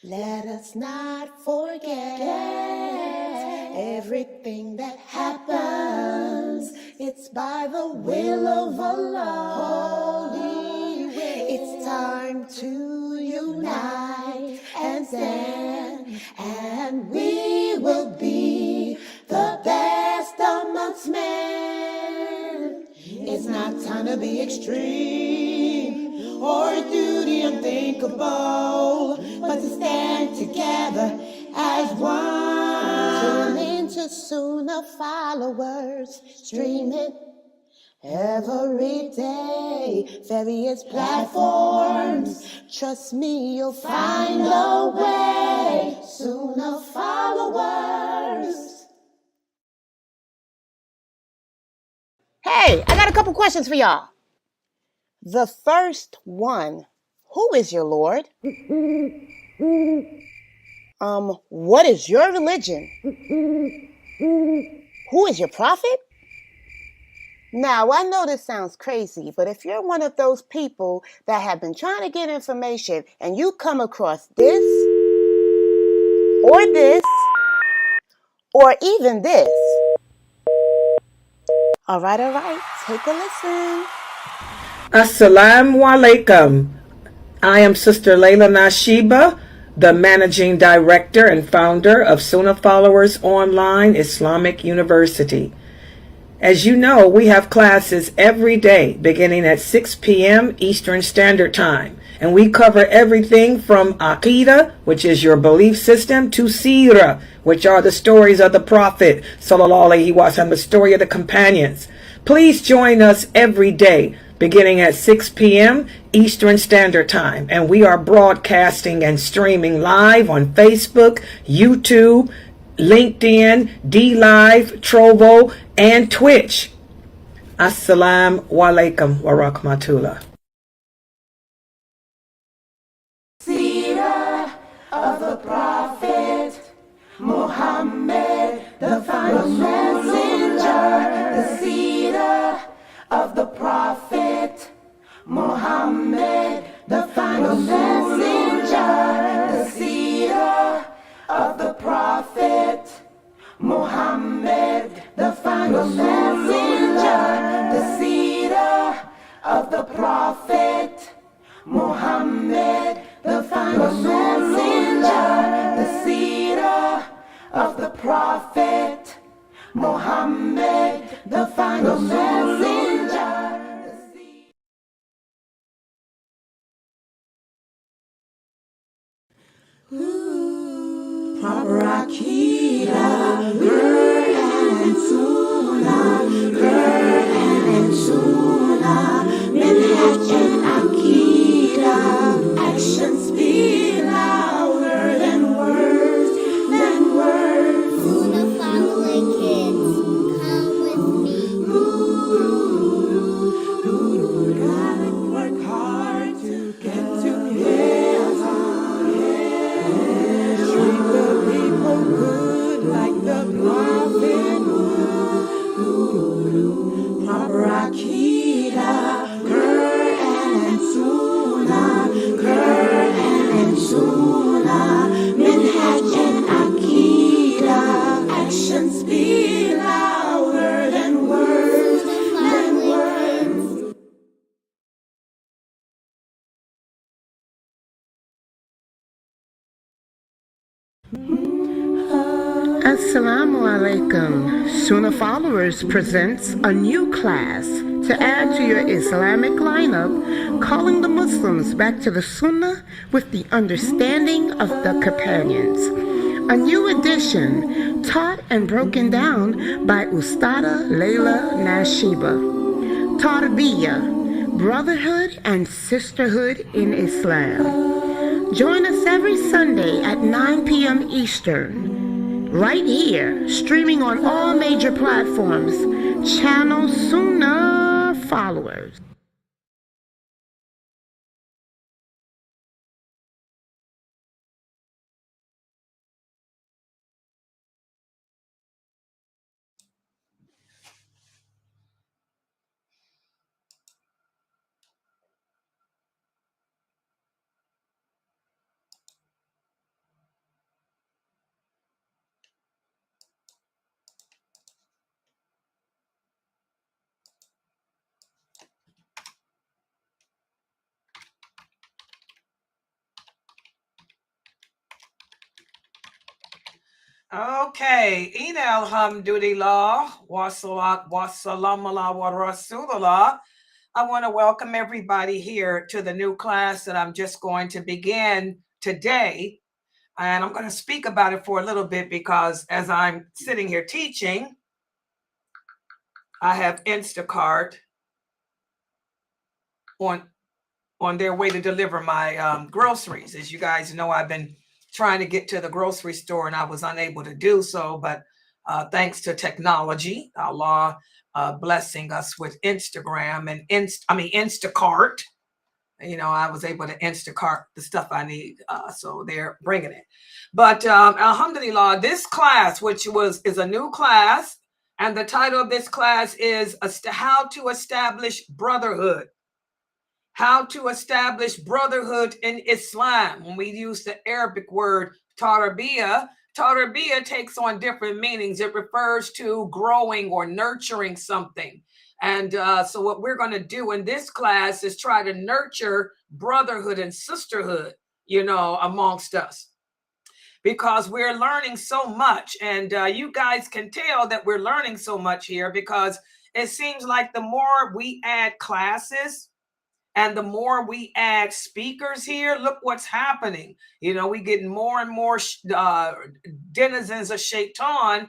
Let us not forget everything that happens. It's by the will of Allah. Holy will. It's time to unite and stand, and we will be the best amongst men. It's not time to be extreme or do the unthinkable, but to stand together as one. Tune into Sunnah followers, stream it every day, various platforms. Trust me, you'll find a way. Sunnah followers. Hey, I got a couple questions for y'all. The first one, who is your Lord? What is your religion? Who is your prophet? Now, I know this sounds crazy, but if you're one of those people that have been trying to get information and you come across this, or even this. All right, take a listen. Assalamu alaikum. I am Sister Laila Nasheeba, the Managing Director and founder of Sunnahfollowers Online Islamic University. As you know, we have classes every day beginning at 6 p.m. Eastern Standard Time. And we cover everything from Aqidah, which is your belief system, to Seerah, which are the stories of the Prophet, Sallallahu Alaihi Wasallam, the story of the companions. Please join us every day beginning at 6 p.m. Eastern Standard Time. And we are broadcasting and streaming live on Facebook, YouTube, LinkedIn, DLive, Trovo, and Twitch. Assalamu alaikum wa rahmatullah. Seerah of the Prophet Muhammad, the final messenger. The seerah of the Prophet Muhammad, the final messenger. The seerah of the Prophet Muhammad, the final messenger. The seerah of the Prophet Muhammad, the final messenger. The seerah of the Prophet Muhammad, the final messenger. Proper Aqidah, Quran and Sunnah, Quran and Sunnah, Minhaj and Aqidah. Actions speak louder than words, Sunnah following kids, come with me. Gotta work hard to get to heaven. Treat the people good like the prophet would. Proper Aqidah, Quran and Sunnah, Quran and Sunnah, Minhaj and Aqidah. Actions speak louder than words, Assalamu alaikum. Sunnah Followers presents a new class to add to your Islamic lineup, calling the Muslims back to the Sunnah with the understanding of the companions. A new edition taught and broken down by Ustadah Laila Nasheeba. Tarbiyah, Brotherhood and Sisterhood in Islam. Join us every Sunday at 9 p.m. Eastern. Right here, streaming on all major platforms, channel Sunnahfollowers. Okay, Ina alhamdulillah, wassalat, wassalamallah, wa rasulullah. I want to welcome everybody here to the new class that I'm just going to begin today. And I'm going to speak about it for a little bit because as I'm sitting here teaching, I have Instacart on their way to deliver my groceries. As you guys know, I've been trying to get to the grocery store and I was unable to do so, but thanks to technology, Allah blessing us with Instagram and Instacart. You know, I was able to Instacart the stuff I need, so they're bringing it. But alhamdulillah, this class, which is a new class, and the title of this class is How to Establish Brotherhood. How to establish brotherhood in Islam. When we use the Arabic word tarbiyah, tarbiyah takes on different meanings. It refers to growing or nurturing something. And so what we're going to do in this class is try to nurture brotherhood and sisterhood, you know, amongst us. Because we're learning so much. And you guys can tell that we're learning so much here because it seems like the more we add classes, and the more we add speakers here, look what's happening. You know, we getting more and more denizens of Shaitan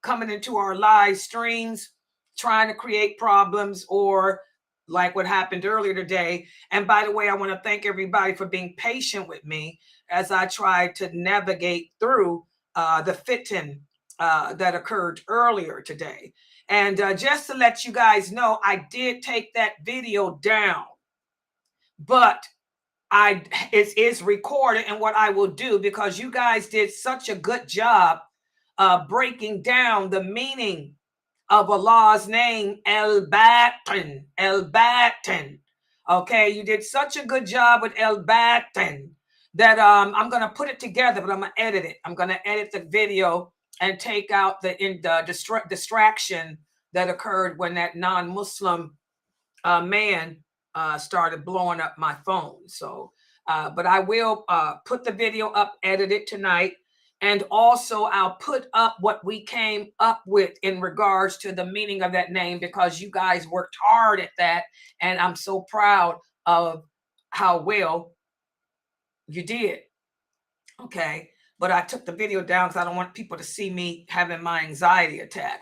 coming into our live streams, trying to create problems, or like what happened earlier today. And by the way, I want to thank everybody for being patient with me as I tried to navigate through the fitin that occurred earlier today. And just to let you guys know, I did take that video down. But it is recorded, and what I will do, because you guys did such a good job breaking down the meaning of Allah's name, El-Batin, El-Batin. Okay, you did such a good job with El-Batin that I'm going to put it together, but I'm going to edit it. I'm going to edit the video and take out the distraction that occurred when that non-Muslim man started blowing up my phone. So, but I will put the video up, edit it tonight. And also I'll put up what we came up with in regards to the meaning of that name, because you guys worked hard at that. And I'm so proud of how well you did. Okay. But I took the video down because I don't want people to see me having my anxiety attack.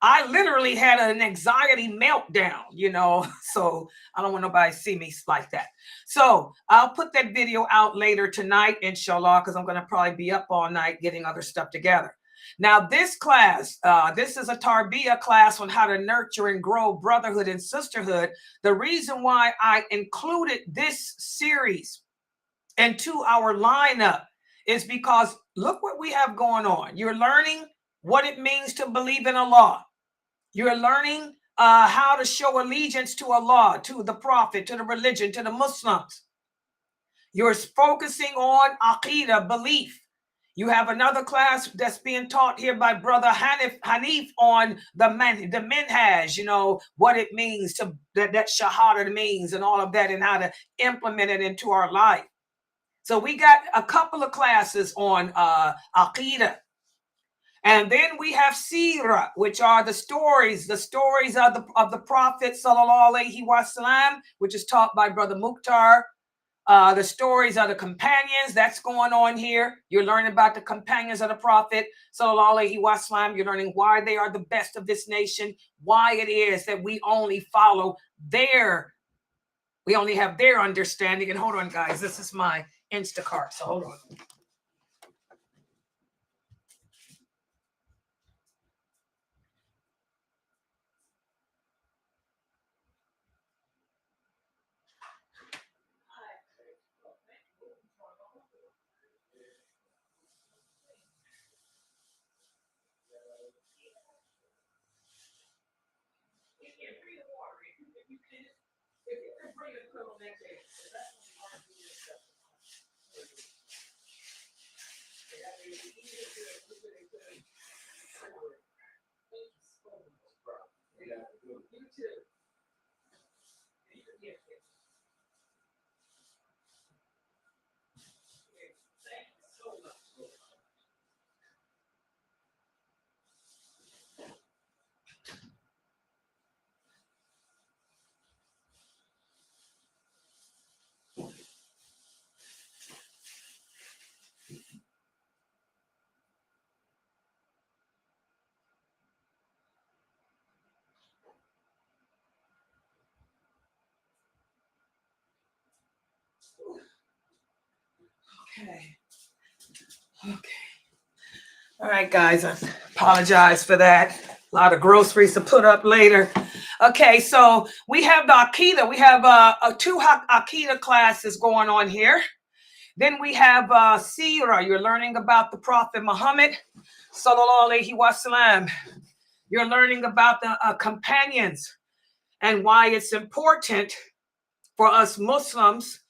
I literally had an anxiety meltdown, you know, so I don't want nobody to see me like that. So I'll put that video out later tonight, inshallah, because I'm going to probably be up all night getting other stuff together. Now, this class, this is a tarbiyah class on how to nurture and grow brotherhood and sisterhood. The reason why I included this series into our lineup is because look what we have going on. You're learning what it means to believe in Allah. You're learning how to show allegiance to Allah, to the Prophet, to the religion, to the Muslims. You're focusing on Aqidah, belief. You have another class that's being taught here by Brother Hanif on the minhaj, you know, what it means to that shahada means and all of that, and how to implement it into our life. So we got a couple of classes on Aqidah. And then we have Sirah, which are the stories of the Prophet Sallallahu Alaihi Wasallam, which is taught by Brother Mukhtar. The stories of the companions, that's going on here. You're learning about the companions of the Prophet Sallallahu Alaihi Wasallam. You're learning why they are the best of this nation, why it is that we only follow we only have their understanding. And hold on, guys, this is my Instacart, so hold on. Okay. Okay. All right, guys. I apologize for that. A lot of groceries to put up later. Okay, so we have the Aqidah. We have two Aqidah classes going on here. Then we have Seerah. You're learning about the Prophet Muhammad, sallallahu alaihi wasallam. You're learning about the companions and why it's important for us Muslims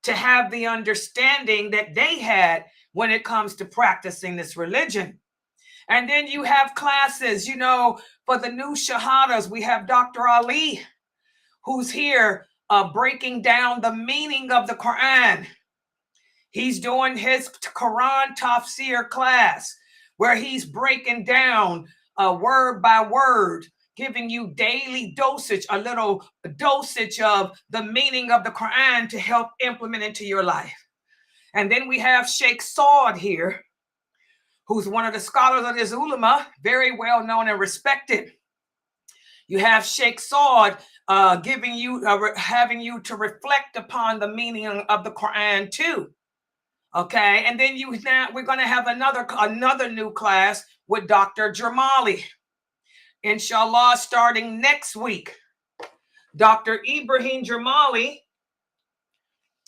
to have the understanding that they had when it comes to practicing this religion. And then you have classes, you know, for the new shahadas. We have Dr. Ali, who's here breaking down the meaning of the Quran. He's doing his Quran Tafsir class, where he's breaking down word by word, giving you daily dosage, a little dosage of the meaning of the Quran to help implement into your life. And then we have Sheikh Saud here, who's one of the scholars of this ulama, very well known and respected. You have Sheikh Saud giving you, having you to reflect upon the meaning of the Quran too. Okay, and then we're going to have another new class with Dr. Jamali, inshallah, starting next week. Dr. Ibrahim Jamali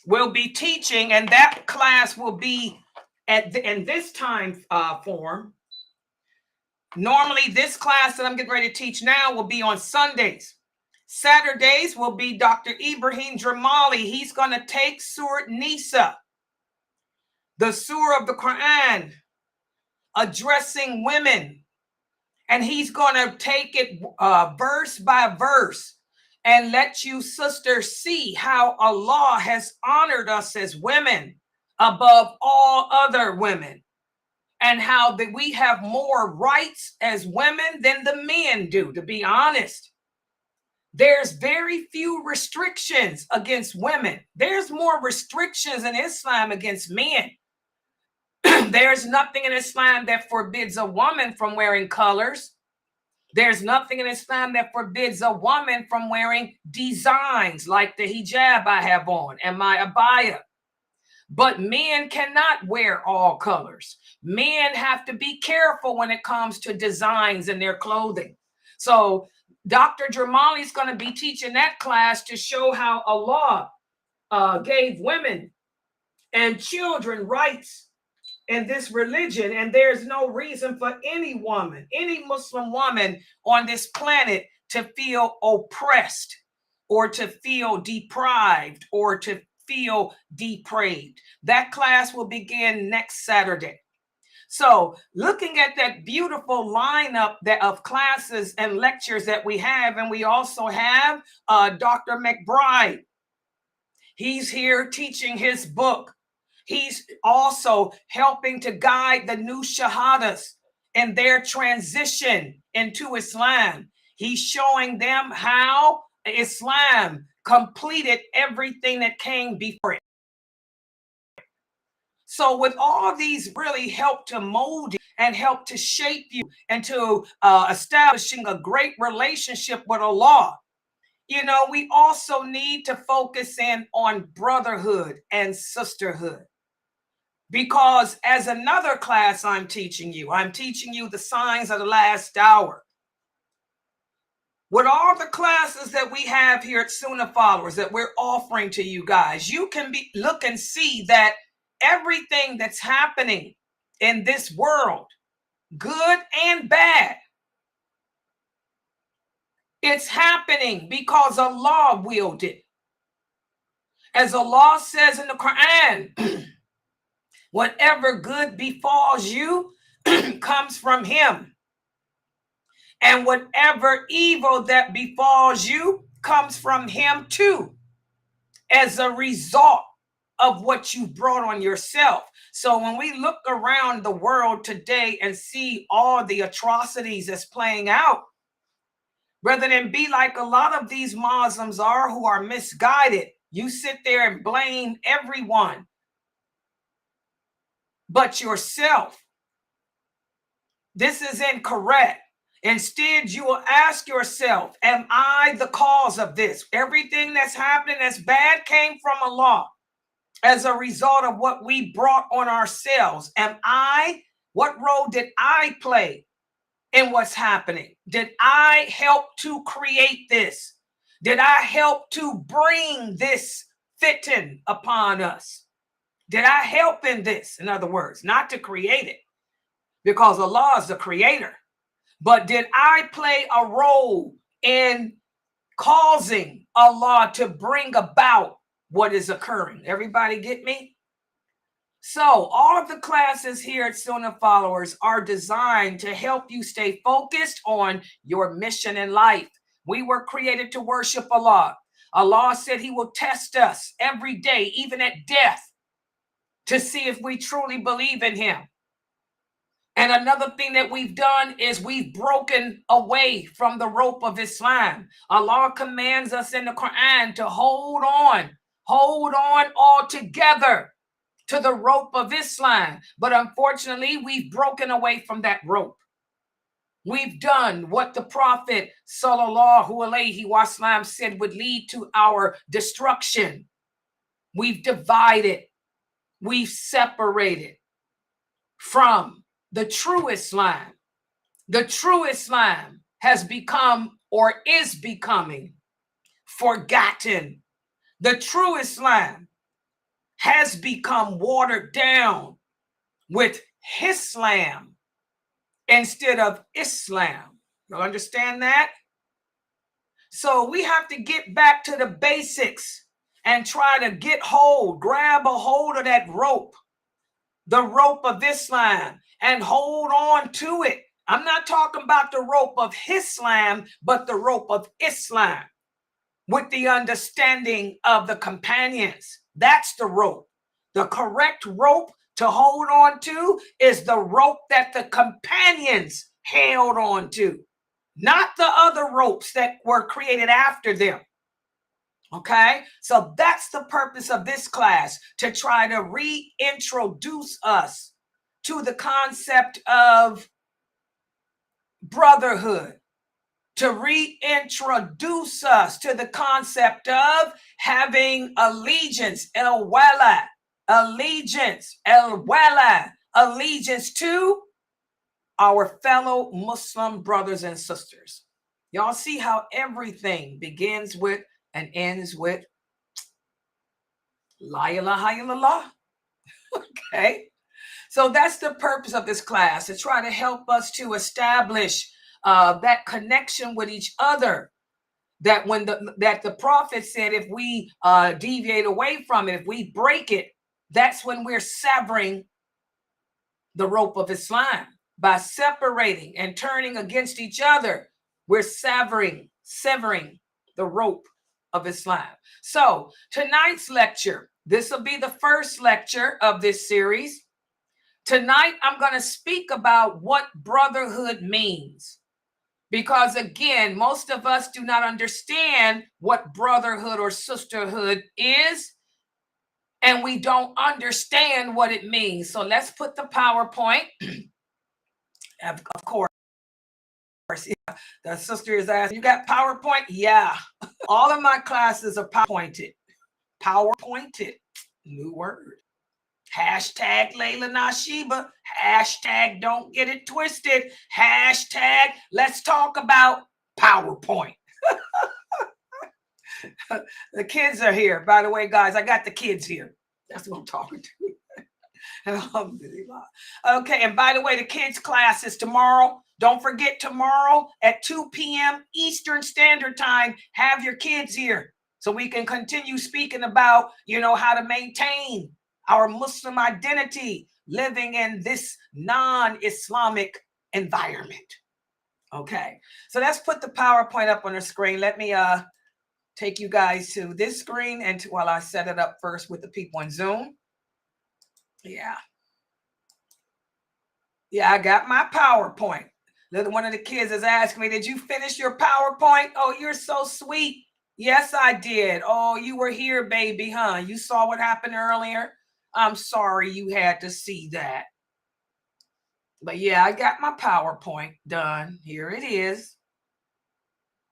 will be teaching, and that class will be in this time form. Normally, this class that I'm getting ready to teach now will be on Sundays. Saturdays will be Dr. Ibrahim Jamali. He's going to take Surah Nisa, the surah of the Quran, addressing women. And he's going to take it verse by verse and let you sisters see how Allah has honored us as women above all other women, and how that we have more rights as women than the men do. To be honest, there's very few restrictions against women. There's more restrictions in Islam against men. There's nothing in Islam that forbids a woman from wearing colors. There's nothing in Islam that forbids a woman from wearing designs like the hijab I have on and my abaya. But men cannot wear all colors. Men have to be careful when it comes to designs in their clothing. So Dr. Jamali is going to be teaching that class to show how Allah gave women and children rights in this religion, and there's no reason for any woman, any Muslim woman on this planet to feel oppressed or to feel deprived or to feel depraved. That class will begin next Saturday. So looking at that beautiful lineup of classes and lectures that we have, and we also have Dr. McBride. He's here teaching his book. He's also helping to guide the new shahadas in their transition into Islam. He's showing them how Islam completed everything that came before it. So with all these really help to mold you and help to shape you into establishing a great relationship with Allah. You know, we also need to focus in on brotherhood and sisterhood. Because as another class I'm teaching you the signs of the last hour. With all the classes that we have here at Sunnah Followers that we're offering to you guys, you can look and see that everything that's happening in this world, good and bad, it's happening because Allah willed it. As Allah says in the Quran, whatever good befalls you comes from Him. And whatever evil that befalls you comes from Him too, as a result of what you brought on yourself. So when we look around the world today and see all the atrocities that's playing out, rather than be like a lot of these Muslims are who are misguided, you sit there and blame everyone but yourself. This is incorrect. Instead, you will ask yourself, am I the cause of this? Everything that's happening that's bad came from Allah. as a result of what we brought on ourselves? What role did I play in what's happening? Did I help to create this? Did I help to bring this fitting upon us? Did I help in this? In other words, not to create it, because Allah is the creator. But did I play a role in causing Allah to bring about what is occurring? Everybody get me? So all of the classes here at Sunnah Followers are designed to help you stay focused on your mission in life. We were created to worship Allah. Allah said he will test us every day, even at death, to see if we truly believe in him. And another thing that we've done is we've broken away from the rope of Islam. Allah commands us in the Quran to hold on all together to the rope of Islam. But unfortunately, we've broken away from that rope. We've done what the Prophet sallallahu alaihi wasallam said would lead to our destruction. We've divided, we've separated from the true Islam. The true Islam has become or is becoming forgotten. The true Islam has become watered down with Islam instead of Islam. You'll understand that? So we have to get back to the basics and try to grab a hold of that rope, the rope of Islam, and hold on to it. I'm not talking about the rope of Islam, but the rope of Islam with the understanding of the companions. That's the rope. The correct rope to hold on to is the rope that the companions held on to, not the other ropes that were created after them. Okay, so that's the purpose of this class, to try to reintroduce us to the concept of brotherhood, to reintroduce us to the concept of having allegiance, allegiance to our fellow Muslim brothers and sisters. Y'all see how everything begins with and ends with La ilaha illallah. Okay. So that's the purpose of this class, to try to help us to establish that connection with each other. That the Prophet said, if we deviate away from it, if we break it, that's when we're severing the rope of Islam. By separating and turning against each other, we're severing the rope of Islam. So tonight's lecture, this will be the first lecture of this series. Tonight, I'm going to speak about what brotherhood means. Because again, most of us do not understand what brotherhood or sisterhood is, and we don't understand what it means. So let's put the PowerPoint. Of course, yeah, the sister is asking, you got PowerPoint? Yeah. All of my classes are PowerPointed. PowerPointed. New word. Hashtag Laila Nasheeba. Hashtag don't get it twisted. Hashtag let's talk about PowerPoint. The kids are here. By the way, guys, I got the kids here. That's what I'm talking to. Okay, and by the way, the kids' class is tomorrow. Don't forget, tomorrow at 2 p.m. Eastern Standard Time, have your kids here so we can continue speaking about, how to maintain our Muslim identity living in this non-Islamic environment. Okay, so let's put the PowerPoint up on the screen. Let me take you guys to this screen while I set it up first with the people in Zoom. Yeah, I got my PowerPoint. One of the kids is asking me, did you finish your PowerPoint? Oh, you're so sweet. Yes, I did. Oh, you were here, baby, huh? You saw what happened earlier? I'm sorry you had to see that. But yeah, I got my PowerPoint done. Here it is.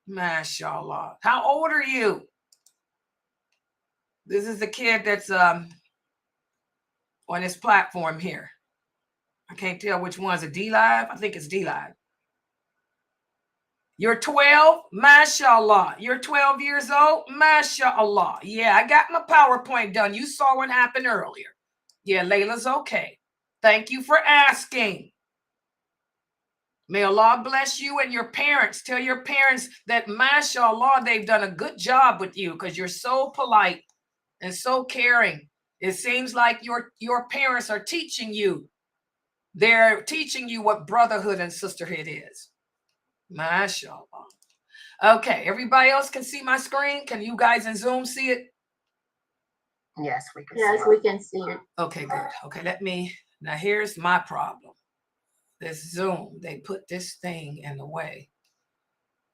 MashaAllah. How old are you? This is the kid that's on this platform here. I can't tell which one's a D Live. I think it's D Live. You're 12, mashallah. You're 12 years old, mashallah. Yeah, I got my PowerPoint done. You saw what happened earlier. Yeah, Layla's okay. Thank you for asking. May Allah bless you and your parents. Tell your parents that, mashallah, they've done a good job with you because you're so polite and so caring. It seems like your parents are teaching you. They're teaching you what brotherhood and sisterhood is. MashaAllah. Okay, everybody else can see my screen? Can you guys in Zoom see it? Yes, we can. Yes, we can see it. Okay, good. Okay, now here's my problem. This Zoom, they put this thing in the way.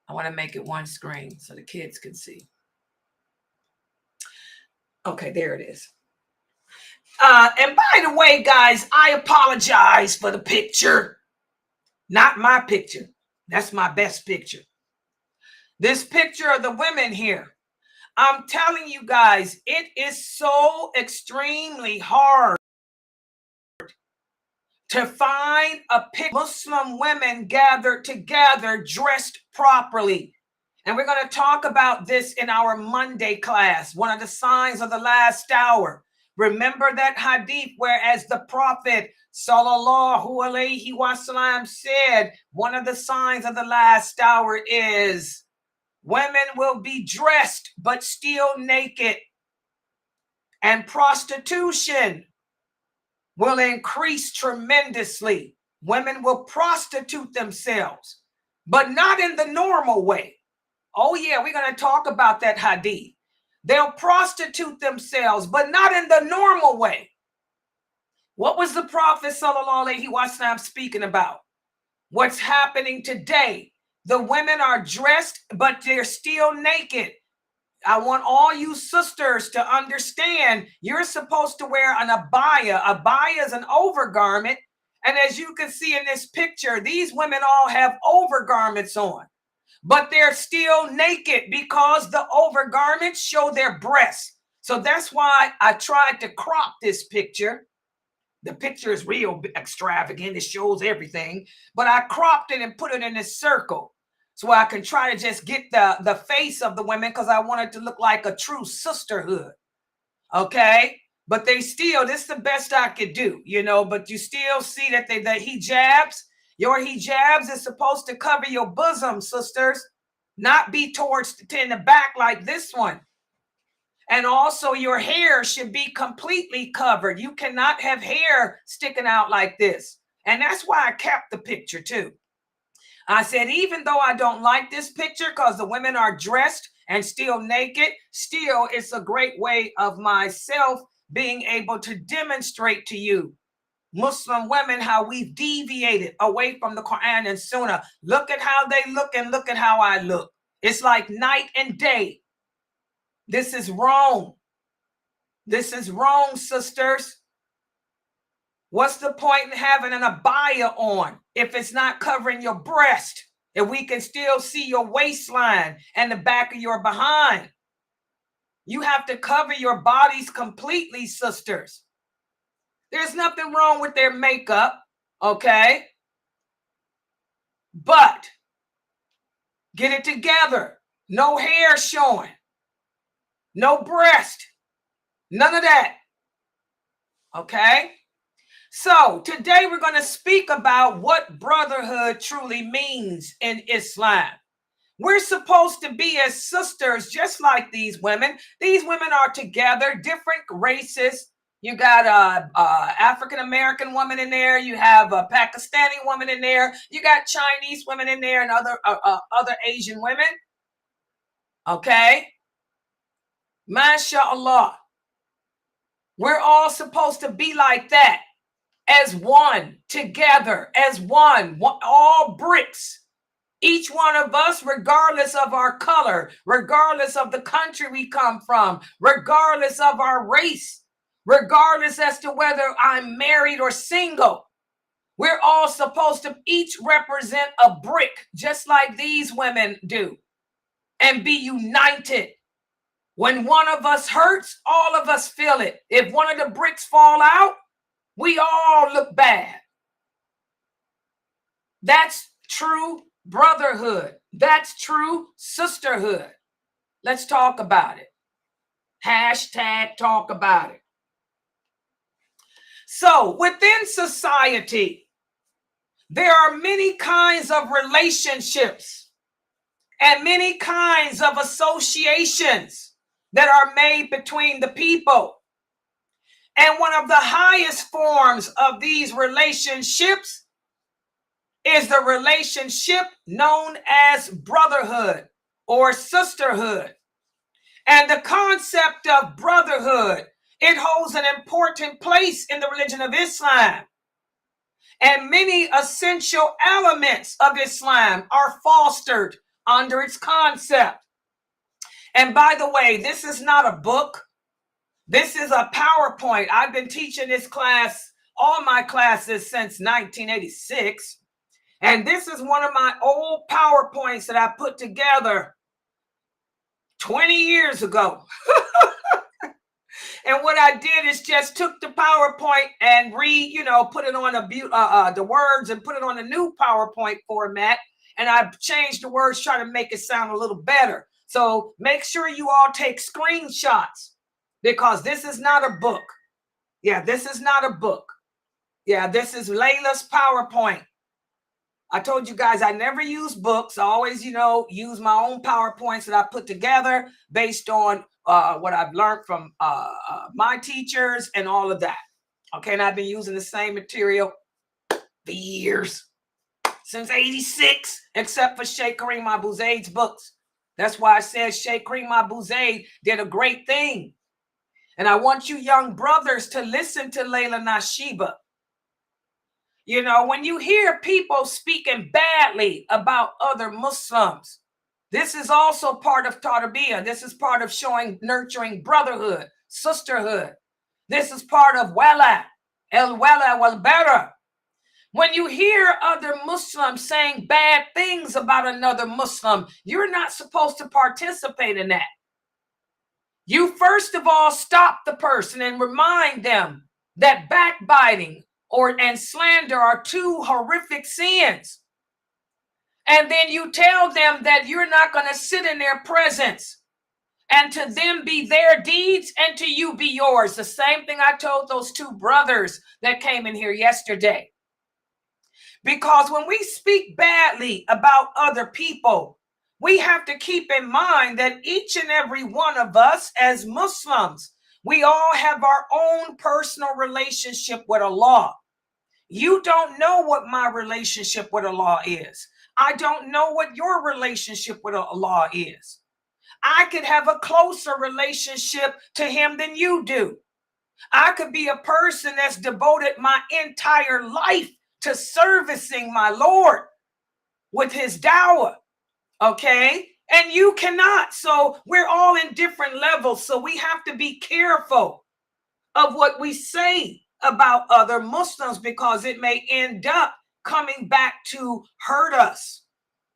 I want to make it one screen so the kids can see. Okay, there it is. And by the way, guys, I apologize for the picture. Not my picture. That's my best picture. This picture of the women here. I'm telling you guys, it is so extremely hard to find a picture of Muslim women gathered together, dressed properly. And we're going to talk about this in our Monday class, one of the signs of the last hour. Remember that hadith where, as the Prophet sallallahu alaihi wasallam said, one of the signs of the last hour is women will be dressed but still naked, and prostitution will increase tremendously. Women will prostitute themselves, but not in the normal way. Oh yeah, we're going to talk about that hadith. They'll prostitute themselves, but not in the normal way. What was the Prophet sallallahu alaihi wasallam speaking about? What's happening today? The women are dressed, but they're still naked. I want all you sisters to understand you're supposed to wear an abaya. Abaya is an overgarment. And as you can see in this picture, these women all have overgarments on, but they're still naked because the overgarments show their breasts. So that's why I tried to crop this picture. The picture is real extravagant. It shows everything, but I cropped it and put it in this circle so I can try to just get the face of the women, because I want it to look like a true sisterhood. Okay. But they still, this is the best I could do, but you still see that the hijabs, your hijabs is supposed to cover your bosom, sisters, not be in the back like this one. And also your hair should be completely covered. You cannot have hair sticking out like this. And that's why I kept the picture too. I said, even though I don't like this picture because the women are dressed and still naked, still it's a great way of myself being able to demonstrate to you, Muslim women, how we've deviated away from the Quran and Sunnah. Look at how they look and look at how I look. It's like night and day. This is wrong. This is wrong, sisters. What's the point in having an abaya on if it's not covering your breast? If we can still see your waistline and the back of your behind. You have to cover your bodies completely, sisters. There's nothing wrong with their makeup, okay? But get it together. No hair showing. No breast. None of that. Okay? So today we're going to speak about what brotherhood truly means in Islam. We're supposed to be as sisters just like these women. These women are together, different races. You got a African-American woman in there. You have a Pakistani woman in there. You got Chinese women in there and other Asian women. Okay? MashaAllah. We're all supposed to be like that. As one, together, as one, all bricks. Each one of us, regardless of our color, regardless of the country we come from, regardless of our race, regardless as to whether I'm married or single, we're all supposed to each represent a brick, just like these women do, and be united. When one of us hurts, all of us feel it. If one of the bricks fall out, We all look bad. That's true brotherhood. That's true sisterhood. Let's talk about it. Hashtag talk about it. So within society, there are many kinds of relationships and many kinds of associations that are made between the people. And one of the highest forms of these relationships is the relationship known as brotherhood or sisterhood. And the concept of brotherhood, it holds an important place in the religion of Islam. And many essential elements of Islam are fostered under its concept. And by the way, this is not a book. This is a PowerPoint. I've been teaching this class, all my classes, since 1986. And this is one of my old PowerPoints that I put together 20 years ago. And what I did is just took the PowerPoint and put it on the words and put it on a new PowerPoint format. And I changed the words, trying to make it sound a little better. So make sure you all take screenshots, because this is not a book. Yeah, this is not a book. Yeah, this is Layla's PowerPoint. I told you guys I never use books. I always, use my own PowerPoints that I put together based on what I've learned from my teachers and all of that. Okay, and I've been using the same material for years, since 86, except for Sheikh Kareem Abu Zaid's books. That's why I said Sheikh Kareem Abu Zaid did a great thing. And I want you young brothers to listen to Laila Nasheeba. When you hear people speaking badly about other Muslims, this is also part of tarbiyah. This is part of nurturing brotherhood, sisterhood. This is part of wala, el-wala wal-bara. When you hear other Muslims saying bad things about another Muslim, you're not supposed to participate in that. You first of all stop the person and remind them that backbiting and slander are two horrific sins. And then you tell them that you're not going to sit in their presence, and to them be their deeds and to you be yours. The same thing I told those two brothers that came in here yesterday. Because when we speak badly about other people, we have to keep in mind that each and every one of us as Muslims, we all have our own personal relationship with Allah. You don't know what my relationship with Allah is. I don't know what your relationship with Allah is. I could have a closer relationship to him than you do. I could be a person that's devoted my entire life to servicing my Lord with his dawah. Okay? And you cannot. So we're all in different levels. So we have to be careful of what we say about other Muslims, because it may end up coming back to hurt us.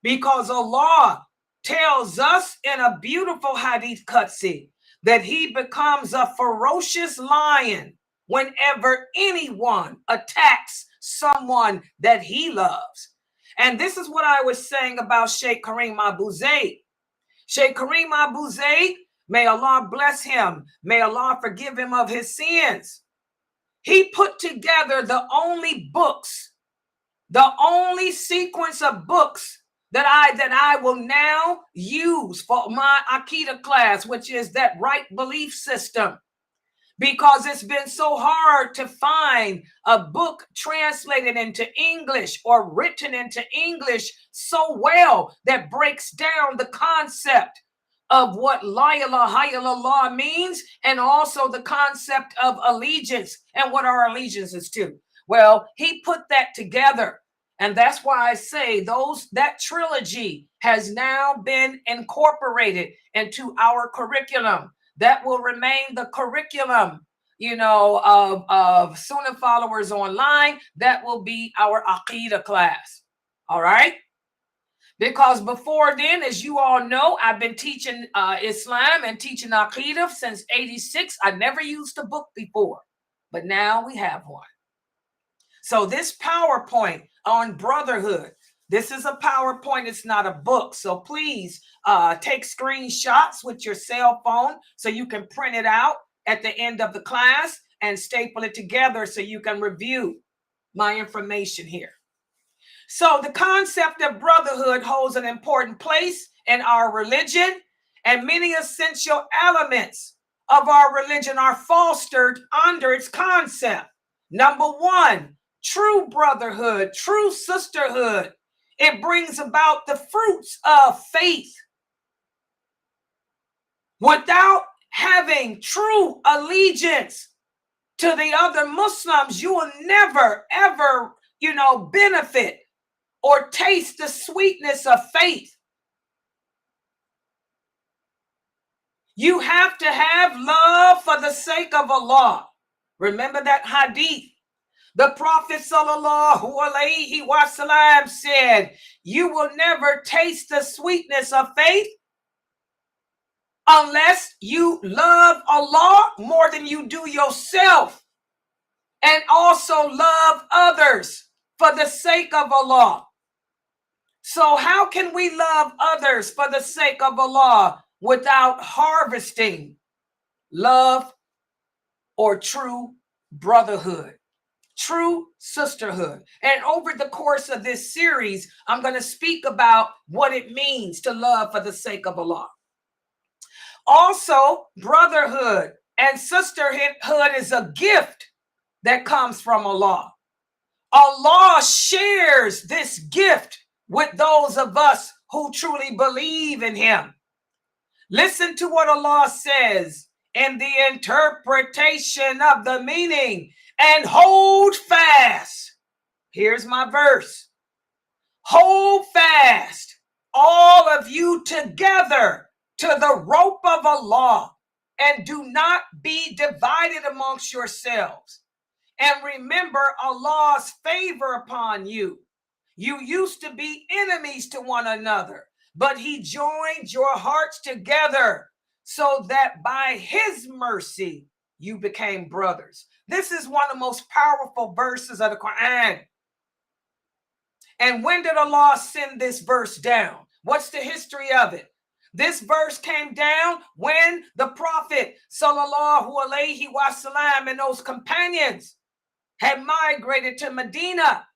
Because Allah tells us in a beautiful hadith qudsi that he becomes a ferocious lion whenever anyone attacks someone that he loves. And this is what I was saying about Sheikh Kareem Abu Zaid. Sheikh Kareem Abu Zaid, may Allah bless him. May Allah forgive him of his sins. He put together the only books, the only sequence of books that I will now use for my Aqidah class, which is that right belief system. Because it's been so hard to find a book translated into English or written into English so well that breaks down the concept of what La ilaha illallah means, and also the concept of allegiance and what our allegiance is to. Well, he put that together. And that's why I say that trilogy has now been incorporated into our curriculum. That will remain the curriculum, of Sunnah Followers Online. That will be our Aqidah class. All right? Because before then, as you all know, I've been teaching Islam and teaching Aqidah since 1986. I never used a book before, but now we have one. So this PowerPoint on Brotherhood, this is a PowerPoint. It's not a book. So please take screenshots with your cell phone so you can print it out at the end of the class and staple it together so you can review my information here. So the concept of brotherhood holds an important place in our religion, and many essential elements of our religion are fostered under its concept. Number one, true brotherhood, true sisterhood. It brings about the fruits of faith. Without having true allegiance to the other Muslims, you will never, ever, benefit or taste the sweetness of faith. You have to have love for the sake of Allah. Remember that hadith. The Prophet sallallahu alaihi wasallam said, you will never taste the sweetness of faith unless you love Allah more than you do yourself, and also love others for the sake of Allah. So how can we love others for the sake of Allah without harvesting love or true brotherhood, true sisterhood? And over the course of this series, I'm going to speak about what it means to love for the sake of Allah. Also, brotherhood and sisterhood is a gift that comes from Allah. Allah shares this gift with those of us who truly believe in Him. Listen to what Allah says in the interpretation of the meaning, and hold fast. Here's my verse. Hold fast, all of you together, to the rope of Allah, and do not be divided amongst yourselves. And remember Allah's favor upon you. You used to be enemies to one another, but He joined your hearts together so that by His mercy you became brothers. This is one of the most powerful verses of the Quran. And when did Allah send this verse down? What's the history of it? This verse came down when the Prophet sallallahu alaihi wasallam and those companions had migrated to Medina,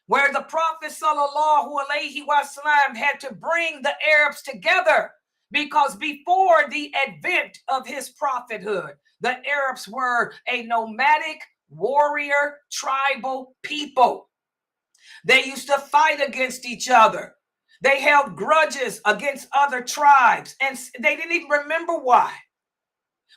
where the Prophet sallallahu alaihi wasallam had to bring the Arabs together, because before the advent of his prophethood, the Arabs were a nomadic, warrior, tribal people. They used to fight against each other. They held grudges against other tribes, and they didn't even remember why.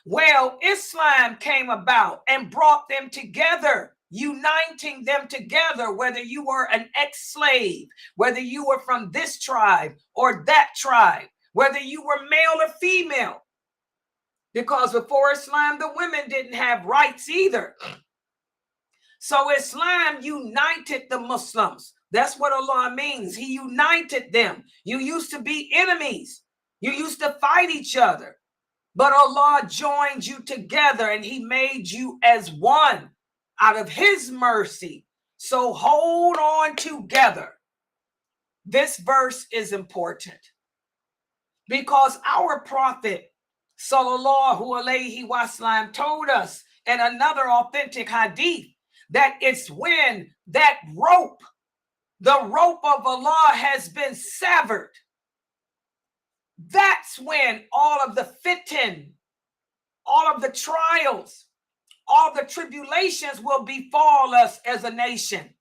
Well, Islam came about and brought them together, uniting them together, whether you were an ex-slave, whether you were from this tribe or that tribe, whether you were male or female. Because before Islam, the women didn't have rights either. So Islam united the Muslims. That's what Allah means. He united them. You used to be enemies. You used to fight each other. But Allah joined you together and He made you as one out of His mercy. So hold on together. This verse is important because our Prophet sallallahu alaihi wasallam told us in another authentic hadith that it's when that rope, the rope of Allah, has been severed. That's when all of the fitan, all of the trials, all the tribulations will befall us as a nation.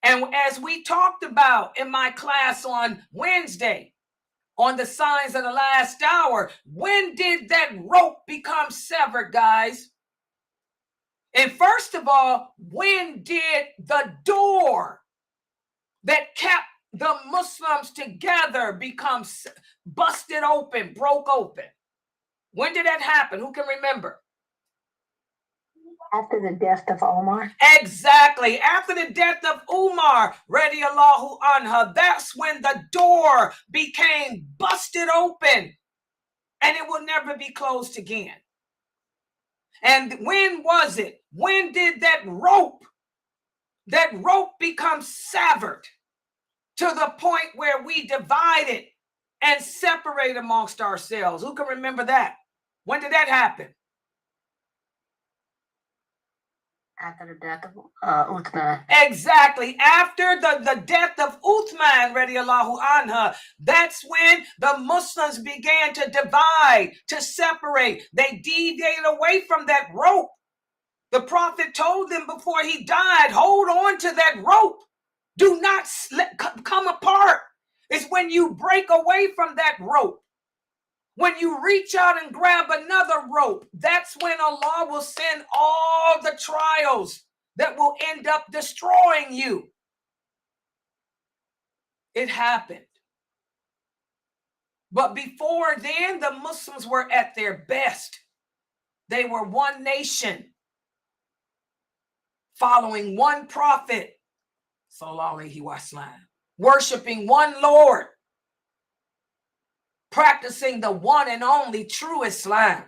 And as we talked about in my class on Wednesday, on the signs of the last hour, when did that rope become severed, guys? And first of all, when did the door that kept the Muslims together become busted open, broke open? When did that happen? Who can remember? After the death of Omar. Exactly. After the death of Umar, radiallahu anha, that's when the door became busted open and it will never be closed again. And when was it? When did that rope become severed to the point where we divided and separate amongst ourselves? Who can remember that? When did that happen? After the death of Uthman. Exactly. After the death of Uthman, radiallahu anha, that's when the Muslims began to divide, to separate. They deviated away from that rope. The Prophet told them before he died, hold on to that rope. Do not come apart. It's when you break away from that rope. When you reach out and grab another rope, that's when Allah will send all the trials that will end up destroying you. It happened. But before then, the Muslims were at their best. They were one nation, following one prophet, sallallahu alaihi wasallam, worshiping one Lord, practicing the one and only true Islam.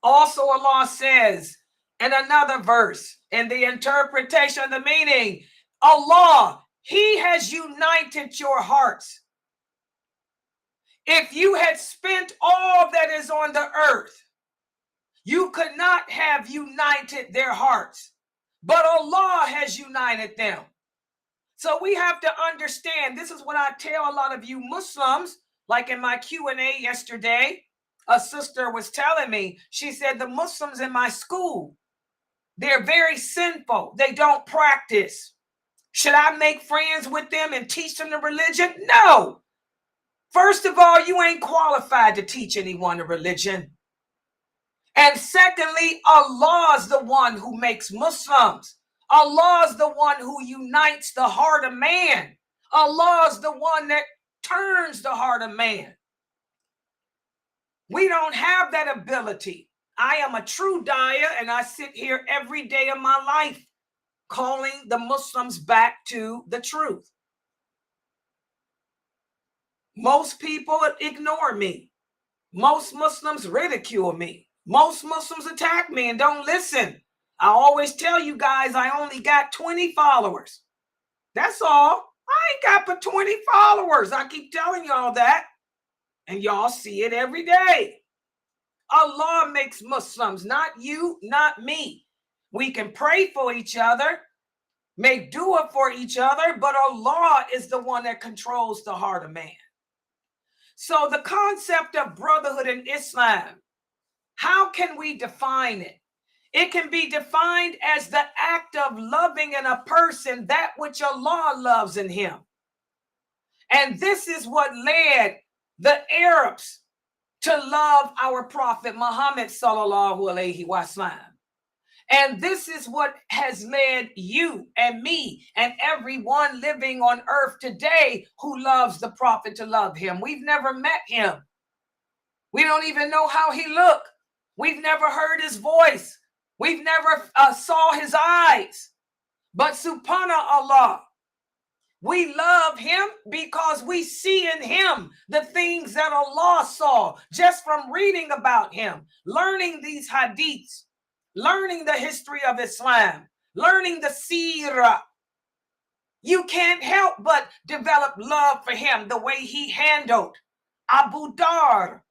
Also, Allah says in another verse, in the interpretation of the meaning, Allah, He has united your hearts. If you had spent all that is on the earth, you could not have united their hearts, but Allah has united them. So we have to understand, this is what I tell a lot of you Muslims, like in my Q&A yesterday, a sister was telling me, she said, the Muslims in my school, they're very sinful. They don't practice. Should I make friends with them and teach them the religion? No. First of all, you ain't qualified to teach anyone a religion. And secondly, Allah's the one who makes Muslims. Allah's the one who unites the heart of man. Allah's the one that turns the heart of man. We don't have that ability. I am a true daya, and I sit here every day of my life calling the Muslims back to the truth. Most people ignore me. Most Muslims ridicule me. Most Muslims attack me and don't listen. I always tell you guys, I only got 20 followers. That's all. I ain't got but 20 followers. I keep telling y'all that. And y'all see it every day. Allah makes Muslims, not you, not me. We can pray for each other, make dua for each other, but Allah is the one that controls the heart of man. So the concept of brotherhood in Islam, how can we define it? It can be defined as the act of loving in a person that which Allah loves in him. And this is what led the Arabs to love our Prophet Muhammad sallallahu alaihi wasallam. And this is what has led you and me and everyone living on earth today who loves the Prophet to love him. We've never met him. We don't even know how he looked. We've never heard his voice. We've never saw his eyes. But subhanallah, we love him because we see in him the things that Allah saw just from reading about him, learning these hadiths, learning the history of Islam, learning the seerah. You can't help but develop love for him the way he handled Abu Dar.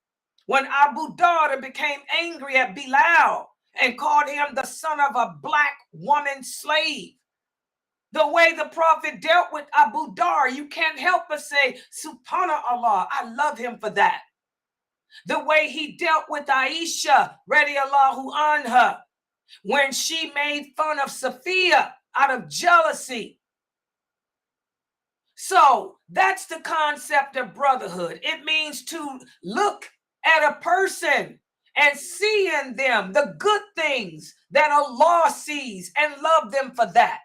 When Abu Dar became angry at Bilal and called him the son of a black woman slave. The way the Prophet dealt with Abu Dar, you can't help but say, subhanallah, I love him for that. The way he dealt with Aisha, radiallahu anha, when she made fun of Safiya out of jealousy. So that's the concept of brotherhood. It means to look at a person and see in them the good things that Allah sees and love them for that.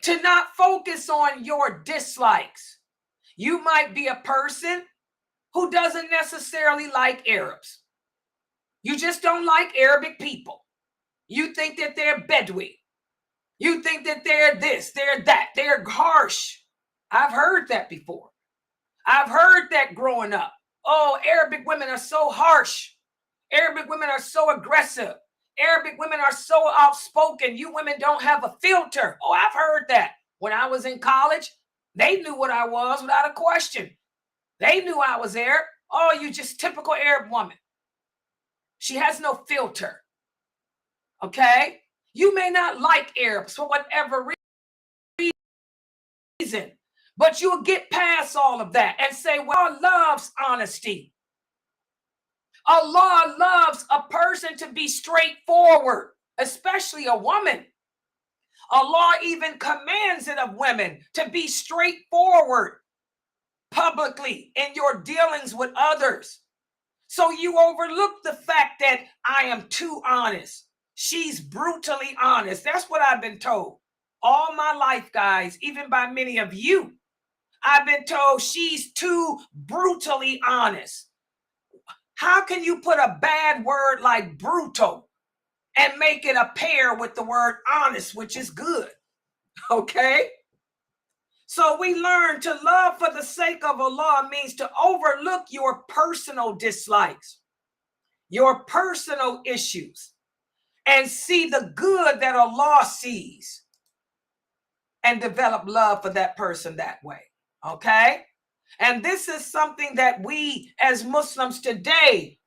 To not focus on your dislikes. You might be a person who doesn't necessarily like Arabs. You just don't like Arabic people. You think that they're Bedouin. You think that they're this, they're that, they're harsh. I've heard that before. I've heard that growing up. Oh, Arabic women are so harsh. Arabic women are so aggressive. Arabic women are so outspoken. You women don't have a filter. Oh, I've heard that. When I was in college, they knew what I was without a question. They knew I was Arab. Oh, you just typical Arab woman. She has no filter. Okay? You may not like Arabs for whatever reason, but you'll get past all of that and say, well, Allah loves honesty. Allah loves a person to be straightforward, especially a woman. Allah even commands it of women to be straightforward publicly in your dealings with others. So you overlook the fact that I am too honest. She's brutally honest. That's what I've been told all my life, guys, even by many of you. I've been told she's too brutally honest. How can you put a bad word like brutal and make it a pair with the word honest, which is good? Okay? So we learn to love for the sake of Allah means to overlook your personal dislikes, your personal issues, and see the good that Allah sees and develop love for that person that way. Okay? And this is something that we as Muslims today,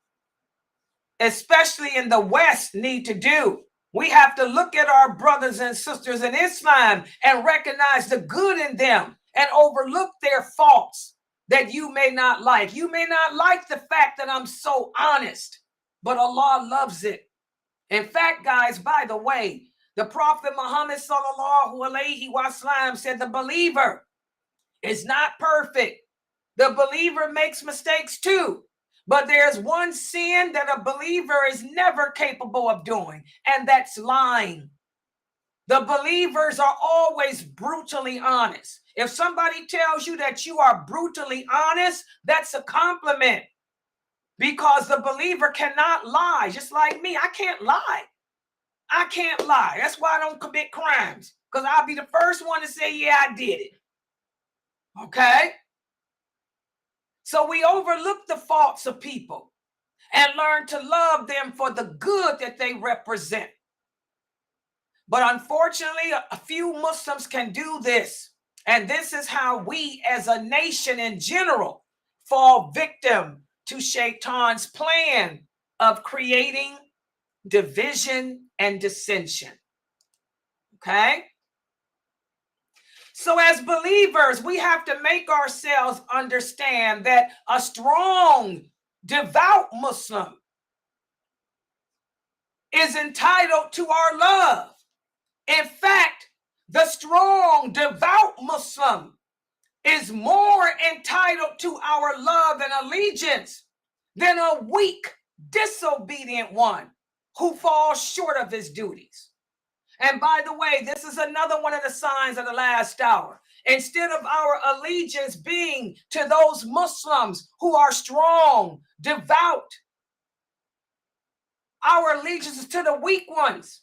especially in the West, need to do. We have to look at our brothers and sisters in Islam and recognize the good in them and overlook their faults that you may not like. You may not like the fact that I'm so honest, but Allah loves it. In fact, guys, by the way, the Prophet Muhammad sallallahu alaihi wasallam said the believer is not perfect. The believer makes mistakes too. But there's one sin that a believer is never capable of doing, and that's lying. The believers are always brutally honest. If somebody tells you that you are brutally honest, that's a compliment, because the believer cannot lie. Just like me, I can't lie. I can't lie. That's why I don't commit crimes, because I'll be the first one to say, yeah, I did it. Okay? So we overlook the faults of people and learn to love them for the good that they represent. But unfortunately, a few Muslims can do this. And this is how we as a nation in general fall victim to Shaitan's plan of creating division and dissension. Okay? So as believers, we have to make ourselves understand that a strong, devout Muslim is entitled to our love. In fact, the strong, devout Muslim is more entitled to our love and allegiance than a weak, disobedient one who falls short of his duties. And by the way, this is another one of the signs of the last hour. Instead of our allegiance being to those Muslims who are strong, devout, our allegiance is to the weak ones.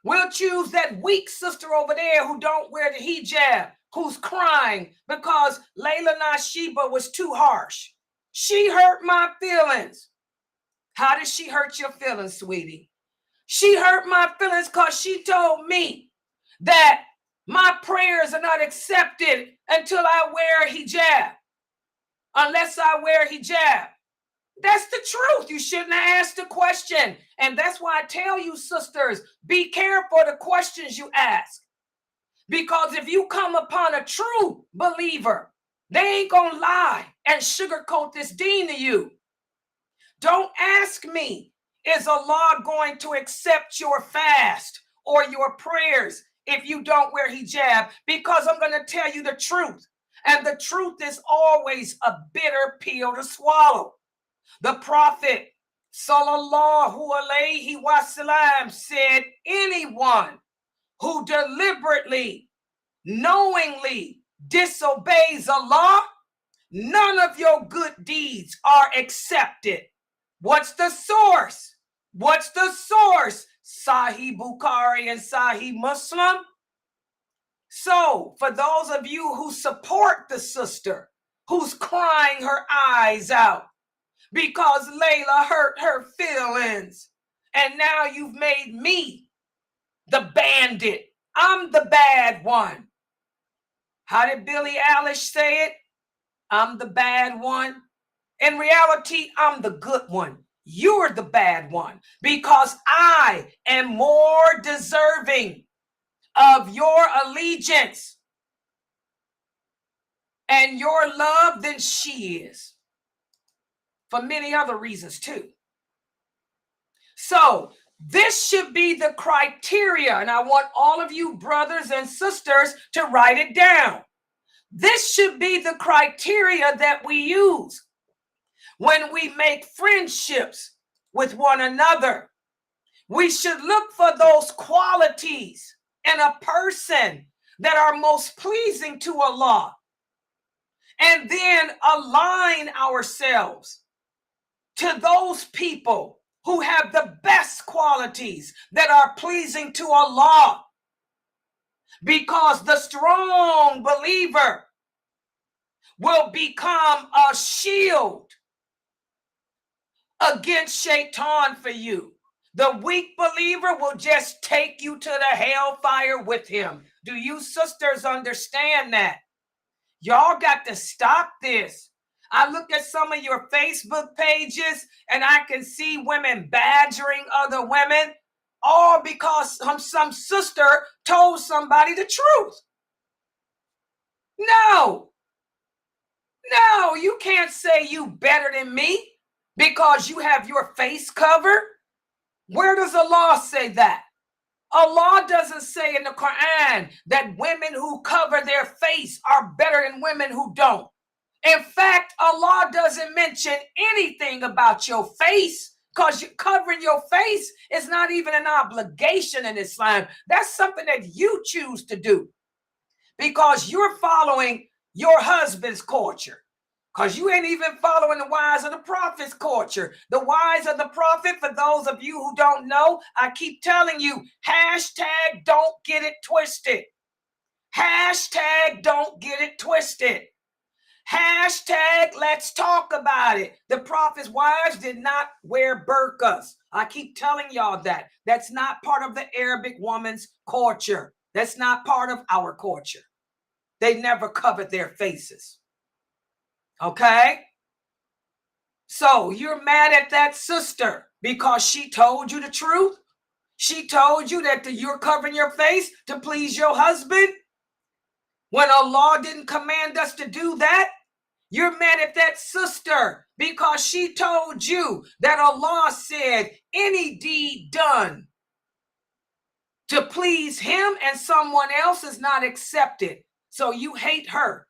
We'll choose that weak sister over there who don't wear the hijab, who's crying because Laila Nasheeba was too harsh. She hurt my feelings. How did she hurt your feelings, sweetie? She hurt my feelings because she told me that my prayers are not accepted until I wear hijab, unless I wear hijab. That's the truth. You shouldn't have asked the question. And that's why I tell you, sisters, be careful the questions you ask. Because if you come upon a true believer, they ain't gonna lie and sugarcoat this deen to you. Don't ask me, is Allah going to accept your fast or your prayers if you don't wear hijab? Because I'm going to tell you the truth. And the truth is always a bitter pill to swallow. The Prophet sallallahu alaihi wasallam said, anyone who deliberately, knowingly disobeys Allah, none of your good deeds are accepted. What's the source? What's the source? Sahih Bukhari and Sahih Muslim. So for those of you who support the sister who's crying her eyes out because Layla hurt her feelings. And now you've made me the bandit. I'm the bad one. How did Billie Eilish say it? I'm the bad one. In reality, I'm the good one. You're the bad one because I am more deserving of your allegiance and your love than she is, for many other reasons too. So this should be the criteria, and I want all of you brothers and sisters to write it down. This should be the criteria that we use when we make friendships with one another. We should look for those qualities in a person that are most pleasing to Allah, and then align ourselves to those people who have the best qualities that are pleasing to Allah. Because the strong believer will become a shield against Shaitan for you. The weak believer will just take you to the hellfire with him. Do you sisters understand that? Y'all got to stop this. I look at some of your Facebook pages and I can see women badgering other women, all because some sister told somebody the truth. No, you can't say you better than me because you have your face covered. Where does Allah say that? Allah doesn't say in the Quran that women who cover their face are better than women who don't. In fact, Allah doesn't mention anything about your face, because covering your face is not even an obligation in Islam. That's something that you choose to do because you're following your husband's culture. Because you ain't even following the wives of the prophet's culture. The wives of the prophet, for those of you who don't know, I keep telling you, hashtag don't get it twisted. Hashtag don't get it twisted. Hashtag let's talk about it. The prophet's wives did not wear burqas. I keep telling y'all that. That's not part of the Arabic woman's culture. That's not part of our culture. They never covered their faces. Okay? So you're mad at that sister because she told you the truth? She told you that you're covering your face to please your husband when Allah didn't command us to do that? You're mad at that sister because she told you that Allah said any deed done to please him and someone else is not accepted. So you hate her.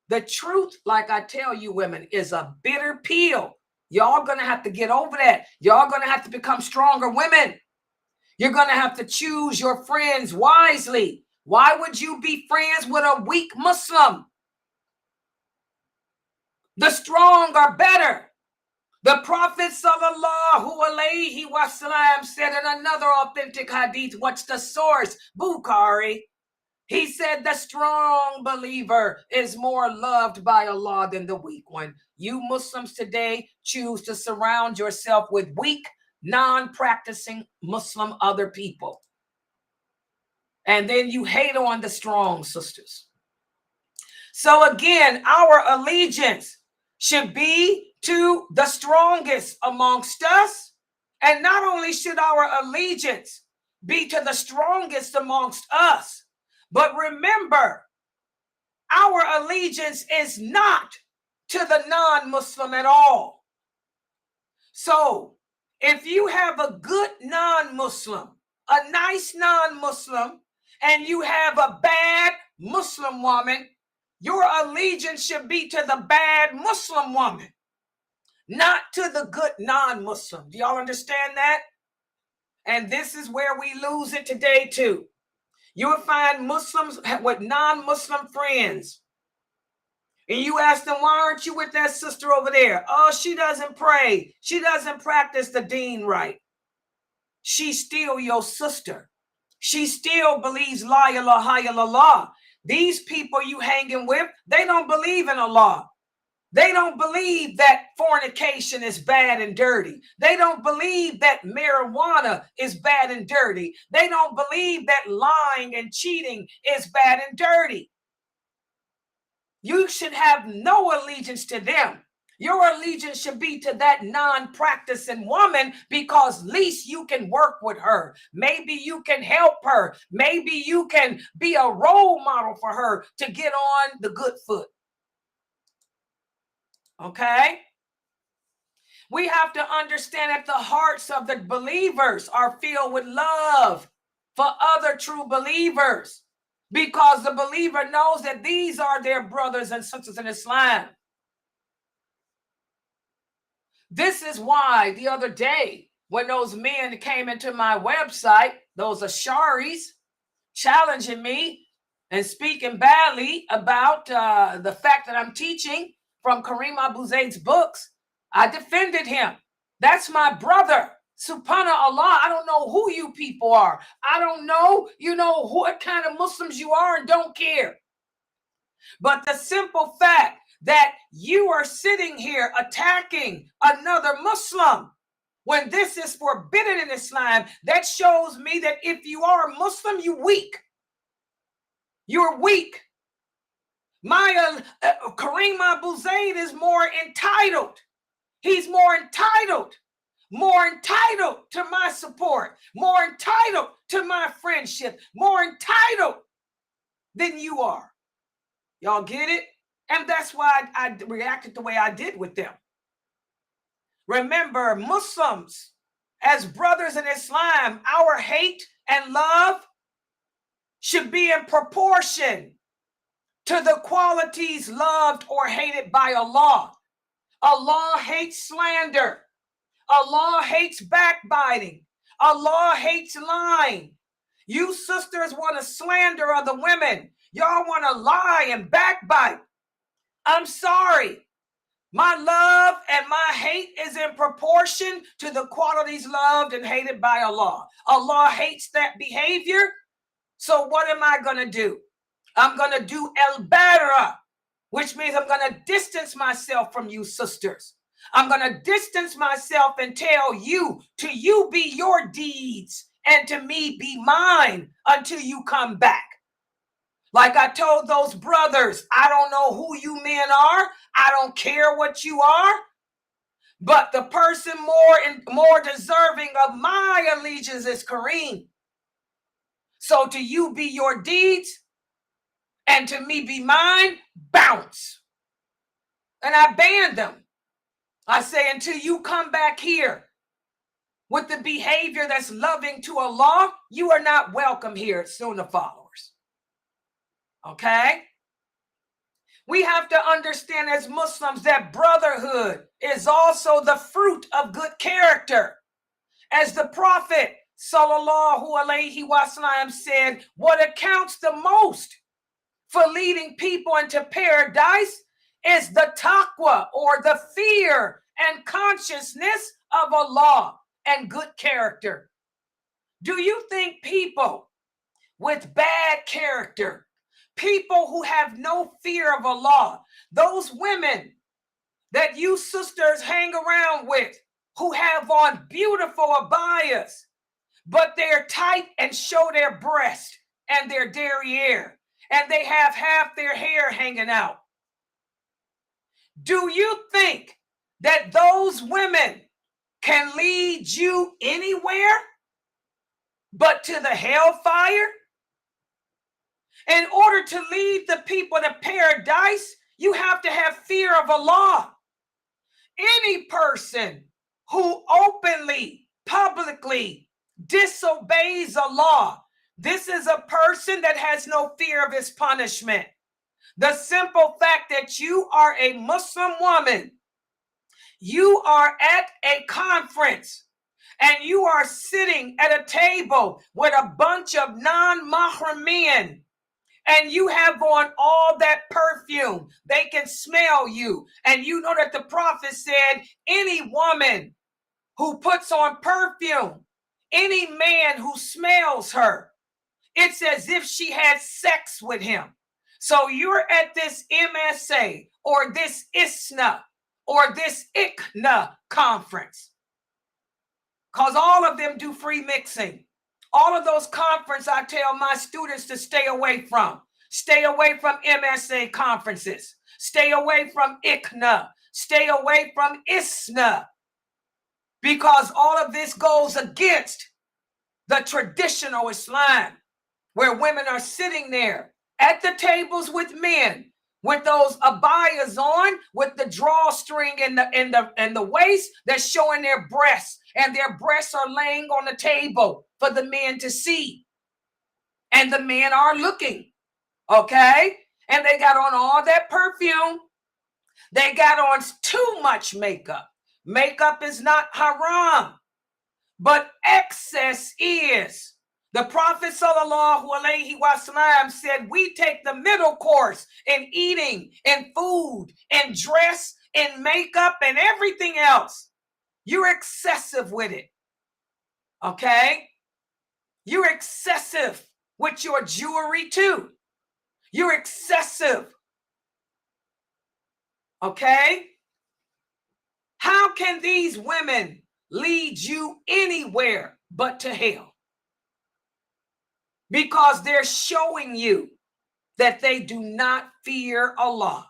The truth, like I tell you women, is a bitter pill. Y'all gonna have to get over that. Y'all gonna have to become stronger women. You're gonna have to choose your friends wisely. Why would you be friends with a weak Muslim? The strong are better. The Prophet sallallahu alaihi wasallam said in another authentic hadith, what's the source? Bukhari. He said the strong believer is more loved by Allah than the weak one. You Muslims today choose to surround yourself with weak, non-practicing Muslim other people. And then you hate on the strong sisters. So again, our allegiance should be to the strongest amongst us. And not only should our allegiance be to the strongest amongst us, but remember, our allegiance is not to the non-Muslim at all. So if you have a good non-Muslim, a nice non-Muslim, and you have a bad Muslim woman, your allegiance should be to the bad Muslim woman, not to the good non-Muslim. Do y'all understand that? And this is where we lose it today too. You will find Muslims with non-Muslim friends. And you ask them, why aren't you with that sister over there? Oh, she doesn't pray. She doesn't practice the deen right. She's still your sister. She still believes la ilaha illallah. These people you hanging with, they don't believe in Allah. They don't believe that fornication is bad and dirty. They don't believe that marijuana is bad and dirty. They don't believe that lying and cheating is bad and dirty. You should have no allegiance to them. Your allegiance should be to that non-practicing woman, because least you can work with her. Maybe you can help her. Maybe you can be a role model for her to get on the good foot. Okay? We have to understand that the hearts of the believers are filled with love for other true believers, because the believer knows that these are their brothers and sisters in Islam. This is why the other day, when those men came into my website, those Asharis, challenging me and speaking badly about the fact that I'm teaching from Kareem Abu Zayd's books, I defended him. That's my brother. Subhanallah, I don't know who you people are. I don't know, what kind of Muslims you are, and don't care. But the simple fact that you are sitting here attacking another Muslim when this is forbidden in Islam, that shows me that if you are a Muslim, you're weak. You're weak. My Kareem Abu Zayd is more entitled. He's more entitled to my support, more entitled to my friendship, more entitled than you are. Y'all get it? And that's why I reacted the way I did with them. Remember, Muslims, as brothers in Islam, our hate and love should be in proportion to the qualities loved or hated by Allah. Allah hates slander. Allah hates backbiting. Allah hates lying. You sisters want to slander other women. Y'all want to lie and backbite. I'm sorry. My love and my hate is in proportion to the qualities loved and hated by Allah. Allah hates that behavior. So what am I going to do? I'm going to do al-barra, which means I'm going to distance myself from you sisters. I'm going to distance myself and tell you, to you be your deeds and to me be mine until you come back. Like I told those brothers, I don't know who you men are. I don't care what you are. But the person more deserving of my allegiance is Kareem. So to you be your deeds and to me be mine, bounce. And I banned them. I say, until you come back here with the behavior that's loving to Allah, you are not welcome here at Sunnahfollowers. Okay? We have to understand as Muslims that brotherhood is also the fruit of good character. As the Prophet sallallahu alaihi wasallam said, what accounts the most for leading people into paradise is the taqwa, or the fear and consciousness of Allah and good character. Do you think people with bad character, people who have no fear of Allah, those women that you sisters hang around with who have on beautiful abayas, but they're tight and show their breast and their derriere, and they have half their hair hanging out, do you think that those women can lead you anywhere but to the hellfire? In order to lead the people to paradise, you have to have fear of Allah. Any person who openly, publicly disobeys Allah, this is a person that has no fear of his punishment. The simple fact that you are a Muslim woman, you are at a conference, and you are sitting at a table with a bunch of non-mahram men, and you have on all that perfume, they can smell you. And you know that the Prophet said, any woman who puts on perfume, any man who smells her, it's as if she had sex with him. So you're at this MSA or this ISNA or this ICNA conference, because all of them do free mixing. All of those conferences I tell my students to stay away from. Stay away from MSA conferences. Stay away from ICNA. Stay away from ISNA. Because all of this goes against the traditional Islam, where women are sitting there at the tables with men with those abayas on, with the drawstring and the waist that's showing their breasts, and their breasts are laying on the table for the men to see. And the men are looking, okay? And they got on all that perfume. They got on too much makeup. Makeup is not haram, but excess is. The Prophet sallallahu alaihi wasallam said, we take the middle course in eating, in food, in dress, in makeup, and everything else. You're excessive with it, okay? You're excessive with your jewelry too. You're excessive, okay? How can these women lead you anywhere but to hell? Because they're showing you that they do not fear Allah.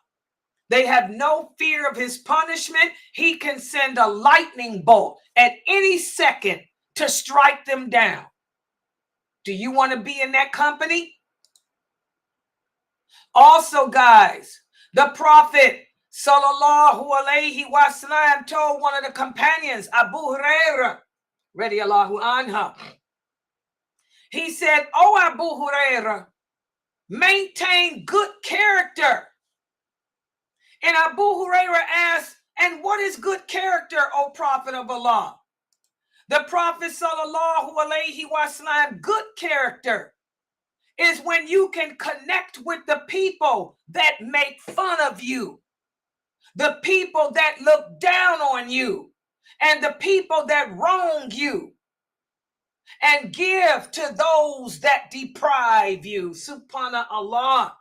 They have no fear of his punishment. He can send a lightning bolt at any second to strike them down. Do you want to be in that company? Also, guys, the Prophet sallallahu alaihi wasallam told one of the companions, Abu Hurairah, radiyallahu anha, he said, "Oh, Abu Hurairah, maintain good character." And Abu Hurairah asked, "And what is good character, O Prophet of Allah?" The Prophet sallallahu alaihi wasallam, good character is when you can connect with the people that make fun of you, the people that look down on you, and the people that wrong you, and give to those that deprive you. Subhanallah.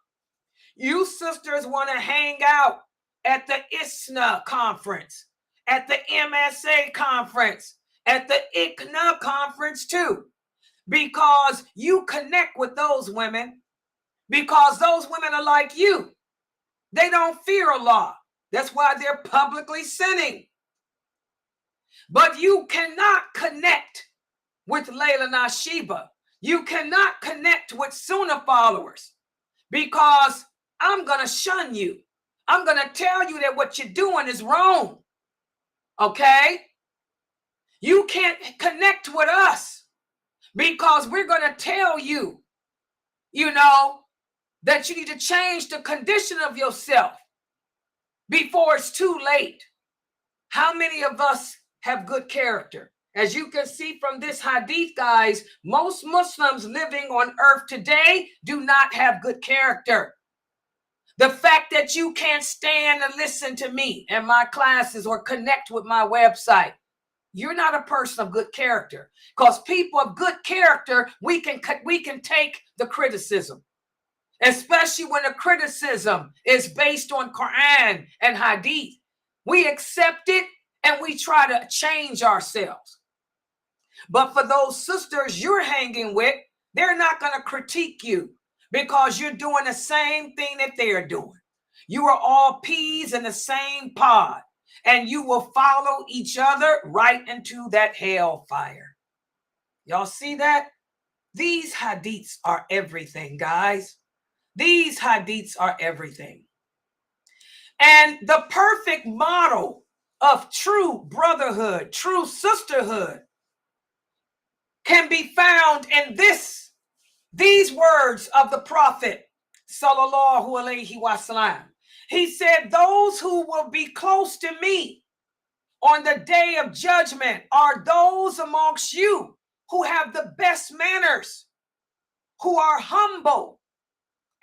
You sisters want to hang out at the ISNA conference, at the MSA conference, at the ICNA conference too, because you connect with those women, because those women are like you. They don't fear Allah. That's why they're publicly sinning. But you cannot connect with Laila Nasheeba. You cannot connect with Sunnah followers, because I'm going to shun you. I'm going to tell you that what you're doing is wrong. Okay? You can't connect with us because we're going to tell you, that you need to change the condition of yourself before it's too late. How many of us have good character? As you can see from this hadith, guys, most Muslims living on earth today do not have good character. The fact that you can't stand and listen to me and my classes or connect with my website, you're not a person of good character. Because people of good character, we can take the criticism, especially when the criticism is based on Quran and hadith. We accept it and we try to change ourselves. But for those sisters you're hanging with, they're not going to critique you because you're doing the same thing that they're doing. You are all peas in the same pod, and you will follow each other right into that hellfire. Y'all see that? These hadiths are everything, guys. These hadiths are everything. And the perfect model of true brotherhood, true sisterhood, can be found in these words of the Prophet sallallahu alaihi wasallam. He said, "Those who will be close to me on the day of judgment are those amongst you who have the best manners, who are humble,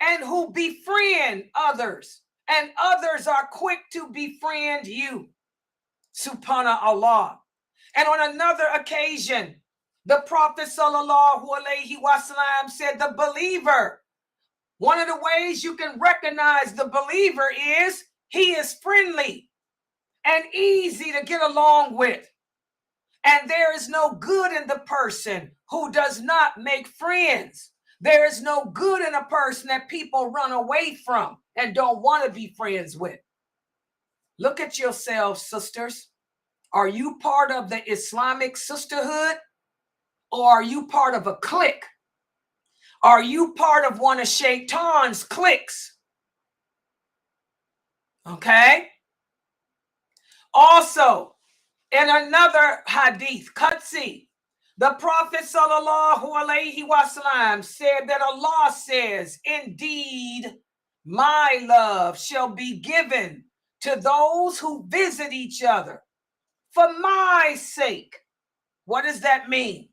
and who befriend others, and others are quick to befriend you." Subhanallah. And on another occasion, the Prophet sallallahu alaihi wasallam said, "The believer One of the ways you can recognize the believer is he is friendly and easy to get along with. And there is no good in the person who does not make friends. There is no good in a person that people run away from and don't want to be friends with. Look at yourselves, sisters. Are you part of the Islamic sisterhood, or are you part of a clique? Are you part of one of Shaitan's cliques? Okay. Also, in another hadith, Qudsi, the Prophet sallallahu alaihi wasallam said that Allah says, indeed, my love shall be given to those who visit each other for my sake. What does that mean?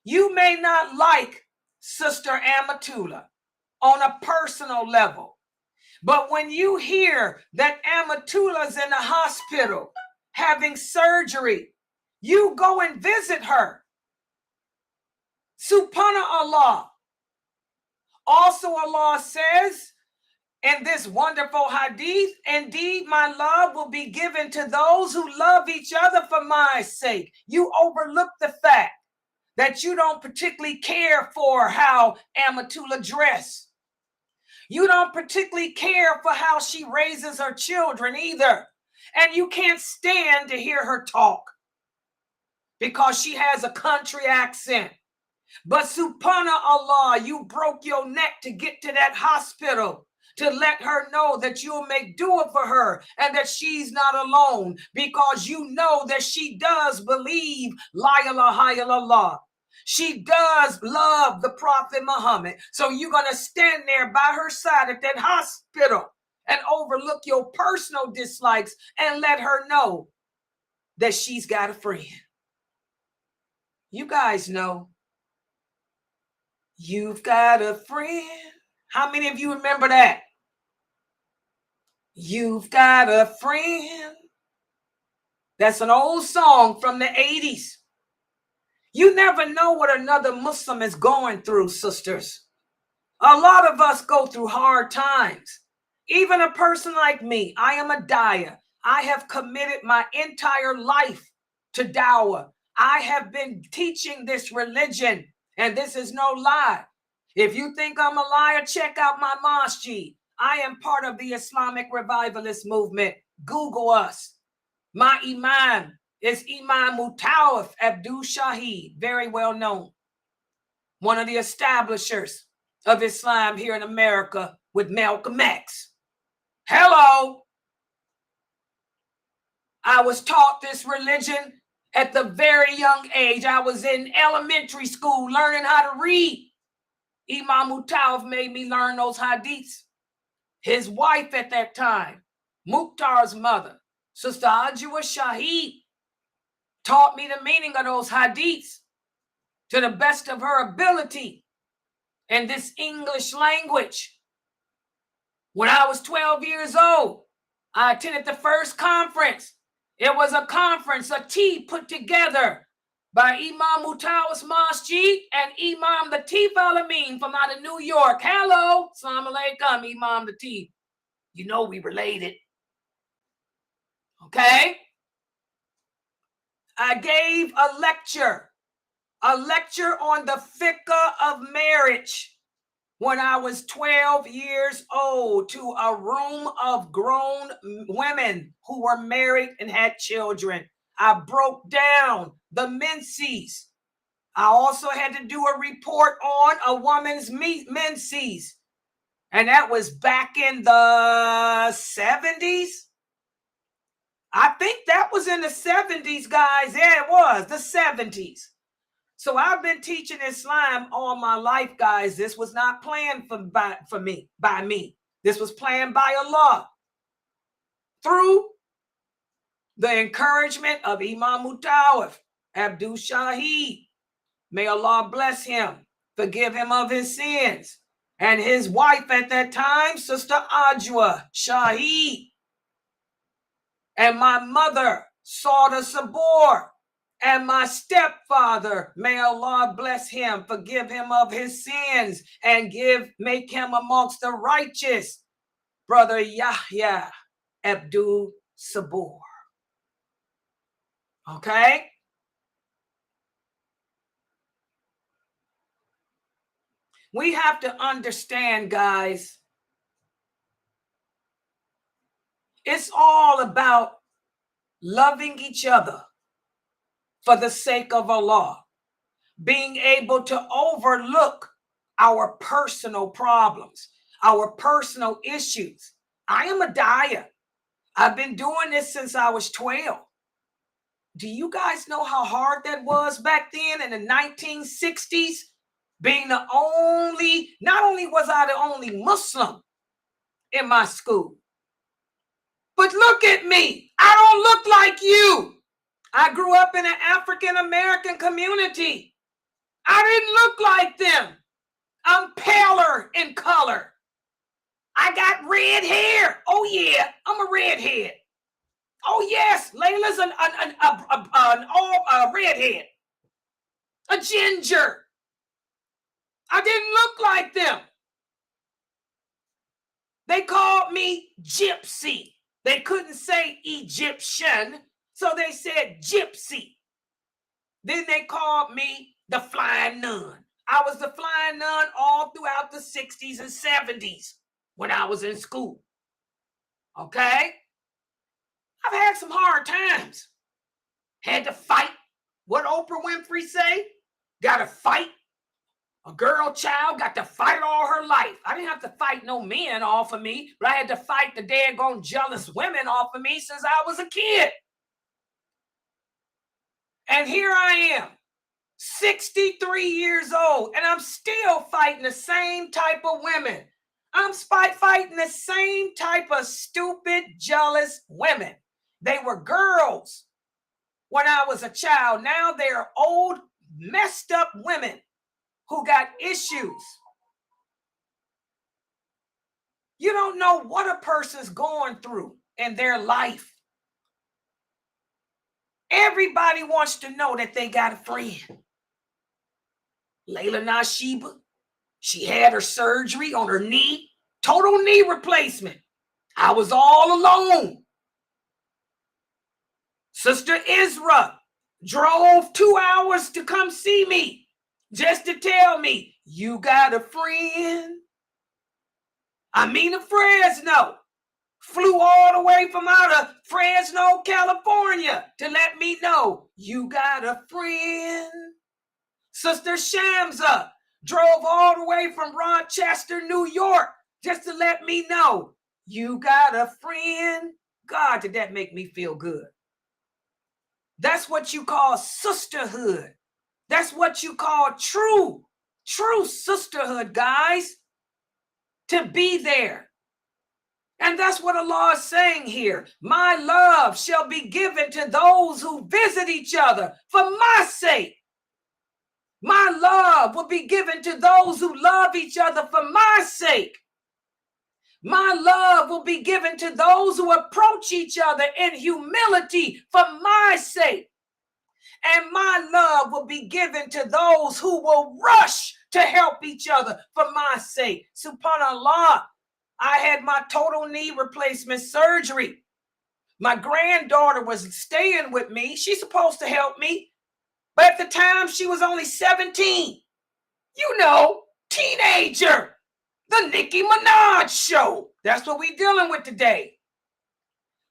You may not like Sister Amatullah on a personal level, but when you hear that Amatullah's in the hospital having surgery, you go and visit her. Subhanallah. Also, Allah says in this wonderful hadith, indeed, my love will be given to those who love each other for my sake. You overlook the fact that you don't particularly care for how Amatullah dress. You don't particularly care for how she raises her children either. And you can't stand to hear her talk because she has a country accent. But subhanallah, you broke your neck to get to that hospital to let her know that you'll make dua for her and that she's not alone, because you know that she does believe la ilaha illallah. She does love the Prophet Muhammad. So you're going to stand there by her side at that hospital and overlook your personal dislikes and let her know that she's got a friend. You guys know. You've got a friend. How many of you remember that? You've got a friend. That's an old song from the 80s. You never know what another Muslim is going through, sisters. A lot of us go through hard times. Even a person like me, I am a da'ah. I have committed my entire life to dawah. I have been teaching this religion, and this is no lie. If you think I'm a liar, check out my masjid. I am part of the Islamic revivalist movement. Google us. My imam is Imam Mutawaf Abdul Shaheed, very well known. One of the establishers of Islam here in America with Malcolm X. Hello. I was taught this religion at the very young age. I was in elementary school learning how to read. Imam Mutawaf made me learn those hadiths. His wife at that time, Mukhtar's mother, Sister Ajwa Shaheed, taught me the meaning of those hadiths to the best of her ability in this English language. When I was 12 years old, I attended the first conference. It was a conference, a tea put together by Imam Mutawaf's Masjid and Imam Latif Al-Amin from out of New York. Hello, Assalamu alaikum, Imam Latif. You know we related. Okay? I gave a lecture on the fiqh of marriage when I was 12 years old to a room of grown women who were married and had children. I broke down the menses. I also had to do a report on a woman's menses. And that was back in the 70s. I think that was in the 70s, guys. Yeah, it was the 70s. So I've been teaching Islam all my life, guys. This was not planned by me. This was planned by Allah through the encouragement of Imam Mutawaf, Abdul Shaheed. May Allah bless him, forgive him of his sins. And his wife at that time, Sister Ajwa Shaheed. And my mother, Sauda Sabor, And my stepfather, may Allah bless him, forgive him of his sins, and make him amongst the righteous, Brother Yahya Abdul Sabur. Okay? We have to understand, guys, it's all about loving each other for the sake of Allah, being able to overlook our personal problems, our personal issues. I am a dyer. I've been doing this since I was 12. Do you guys know how hard that was back then in the 1960s? Being the only, not only was I the only Muslim in my school, but look at me. I don't look like you. I grew up in an African American community. I didn't look like them. I'm paler in color. I got red hair. Oh yeah, I'm a redhead. Oh yes, Layla's a redhead, a ginger. I didn't look like them. They called me gypsy. They couldn't say Egyptian, so they said gypsy. Then they called me the flying nun. I was the flying nun all throughout the 60s and 70s when I was in school. Okay? I've had some hard times. Had to fight. What Oprah Winfrey say? Got to fight. A girl child got to fight all her life. I didn't have to fight no men off of me, but I had to fight the daggone jealous women off of me since I was a kid. And here I am, 63 years old, and I'm still fighting the same type of women. I'm fighting the same type of stupid, jealous women. They were girls when I was a child. Now they're old, messed up women who got issues. You don't know what a person's going through in their life. Everybody wants to know that they got a friend. Laila Nasheeba, she had her surgery on her knee, total knee replacement. I was all alone. Sister Isra drove 2 hours to come see me just to tell me, you got a friend. Amina Fresno flew all the way from out of Fresno, California to let me know, you got a friend. Sister Shamsa drove all the way from Rochester, New York, just to let me know, you got a friend. God, did that make me feel good. That's what you call sisterhood. That's what you call true sisterhood, guys. To be there. And that's what Allah is saying here. My love shall be given to those who visit each other for my sake. My love will be given to those who love each other for my sake. My love will be given to those who approach each other in humility for my sake. And my love will be given to those who will rush to help each other for my sake. SubhanAllah, I had my total knee replacement surgery. My granddaughter was staying with me. She's supposed to help me. But at the time, she was only 17. You know, teenager. The Nicki Minaj show. That's what we're dealing with today.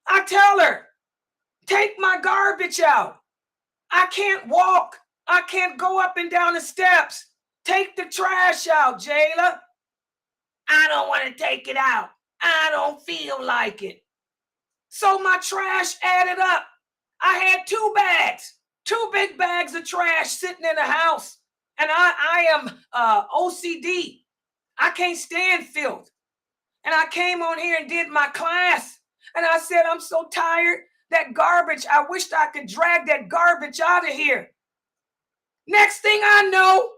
I tell her, take my garbage out. I can't walk. I can't go up and down the steps. Take the trash out, Jayla. I don't want to take it out. I don't feel like it. So my trash added up. I had 2 bags, 2 big bags of trash sitting in the house. And I am OCD. I can't stand filth. And I came on here and did my class. And I said, I'm so tired. That garbage, I wished I could drag that garbage out of here. Next thing I know,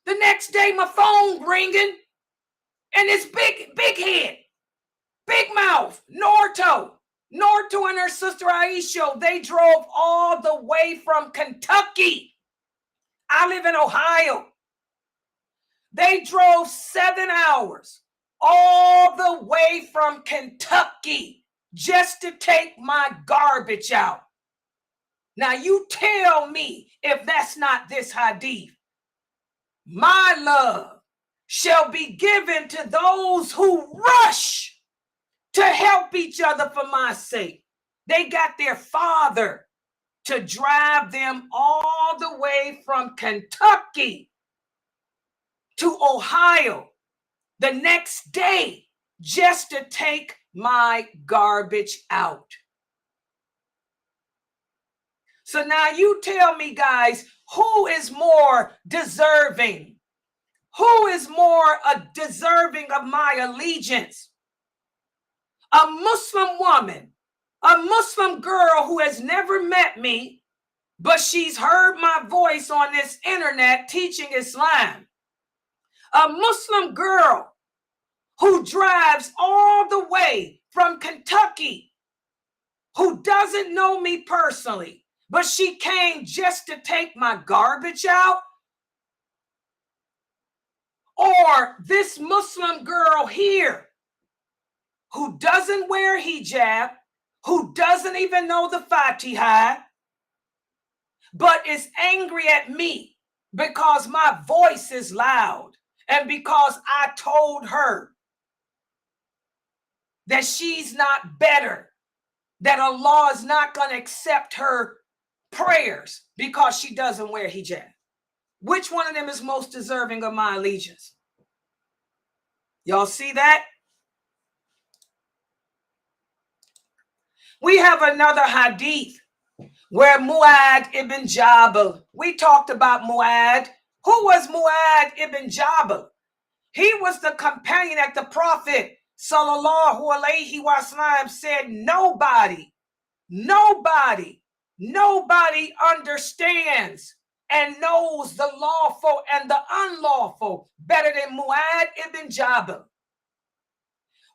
the next day my phone ringing, and it's big head, big mouth, Norto. Norto and her sister Aisha, they drove all the way from Kentucky. I live in Ohio. They drove 7 hours all the way from Kentucky just to take my garbage out. Now you tell me if that's not this hadith. My love shall be given to those who rush to help each other for my sake. They got their father to drive them all the way from Kentucky to Ohio the next day just to take my garbage out. So now you tell me, guys, who is more deserving? Who is more deserving of my allegiance? A Muslim woman, a Muslim girl who has never met me, but she's heard my voice on this internet teaching Islam. A Muslim girl who drives all the way from Kentucky, who doesn't know me personally, but she came just to take my garbage out. Or this Muslim girl here who doesn't wear hijab, who doesn't even know the Fatiha, but is angry at me because my voice is loud and because I told her that she's not better, that Allah is not going to accept her prayers because she doesn't wear hijab. Which one of them is most deserving of my allegiance? Y'all see that? We have another hadith where Mu'ad ibn Jabal, we talked about Mu'ad. Who was Mu'ad ibn Jabal? He was the companion that the Prophet sallallahu alaihi wasallam said nobody understands and knows the lawful and the unlawful better than Mu'ad ibn Jabal.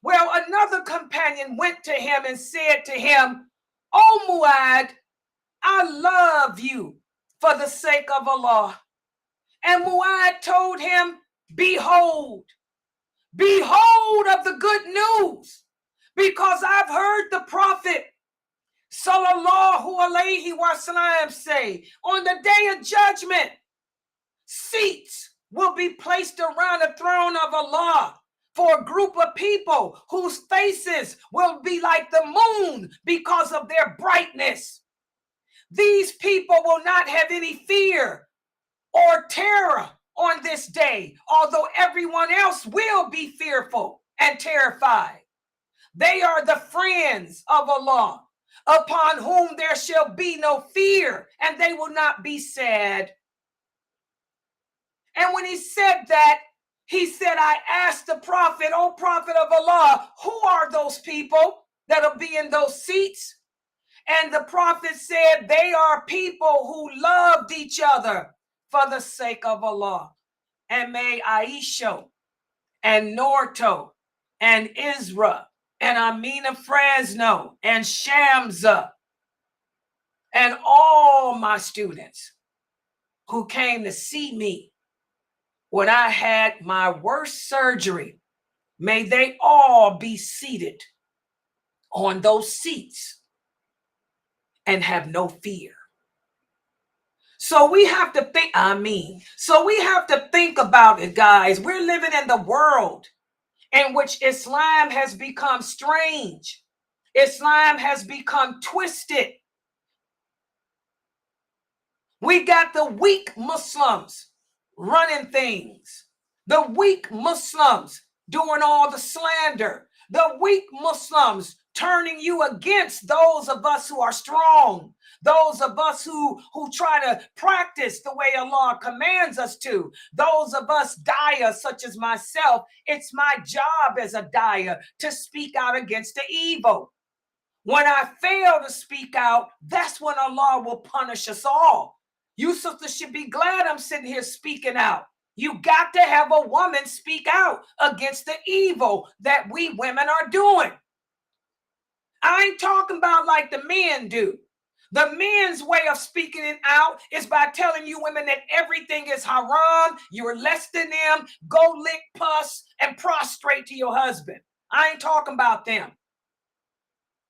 Well, another companion went to him and said to him, "Oh Mu'ad, I love you for the sake of Allah." And Mu'ad told him, behold of the good news, because I've heard the Prophet sallallahu alaihi wasallam say, on the day of judgment, seats will be placed around the throne of Allah for a group of people whose faces will be like the moon because of their brightness. These people will not have any fear or terror on this day, although everyone else will be fearful and terrified. They are the friends of Allah, upon whom there shall be no fear, and they will not be sad. And when he said that, he said, I asked the Prophet, "O Prophet of Allah, who are those people that'll be in those seats?" And the Prophet said, they are people who loved each other for the sake of Allah. And may Aisha and Norto and Isra and Amina Fresno and Shamsa and all my students who came to see me when I had my worst surgery, may they all be seated on those seats and have no fear. So we have to think, so we have to think about it, guys. We're living in the world in which Islam has become strange. Islam has become twisted. We got the weak Muslims running things. The weak Muslims doing all the slander. The weak Muslims turning you against those of us who are strong. Those of us who try to practice the way Allah commands us to. Those of us dayas such as myself, it's my job as a daya to speak out against the evil. When I fail to speak out, that's when Allah will punish us all. You sisters should be glad I'm sitting here speaking out. You got to have a woman speak out against the evil that we women are doing. I ain't talking about like the men do. The men's way of speaking it out is by telling you women that everything is haram, you're less than them, go lick pus and prostrate to your husband. I ain't talking about them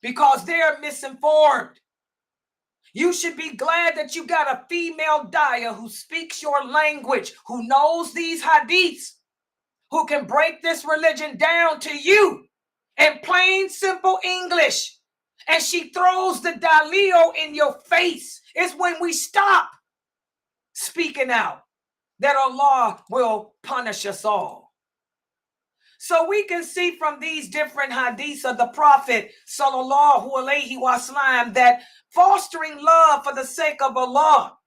because they're misinformed. You should be glad that you got a female daya who speaks your language, who knows these hadiths, who can break this religion down to you in plain, simple English. And she throws the dalil in your face. It's when we stop speaking out that Allah will punish us all. So we can see from these different hadiths of the Prophet sallallahu alaihi wasallam that fostering love for the sake of Allah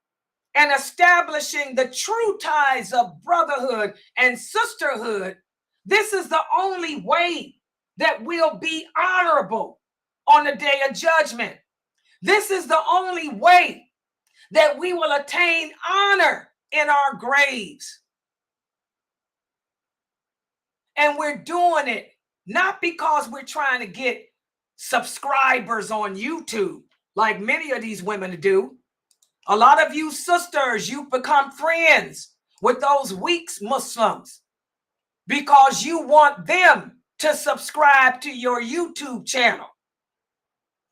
and establishing the true ties of brotherhood and sisterhood, this is the only way that we'll be honorable on the day of judgment. This is the only way that we will attain honor in our graves. And we're doing it not because we're trying to get subscribers on YouTube, like many of these women do. A lot of you sisters, you've become friends with those weak Muslims because you want them to subscribe to your YouTube channel.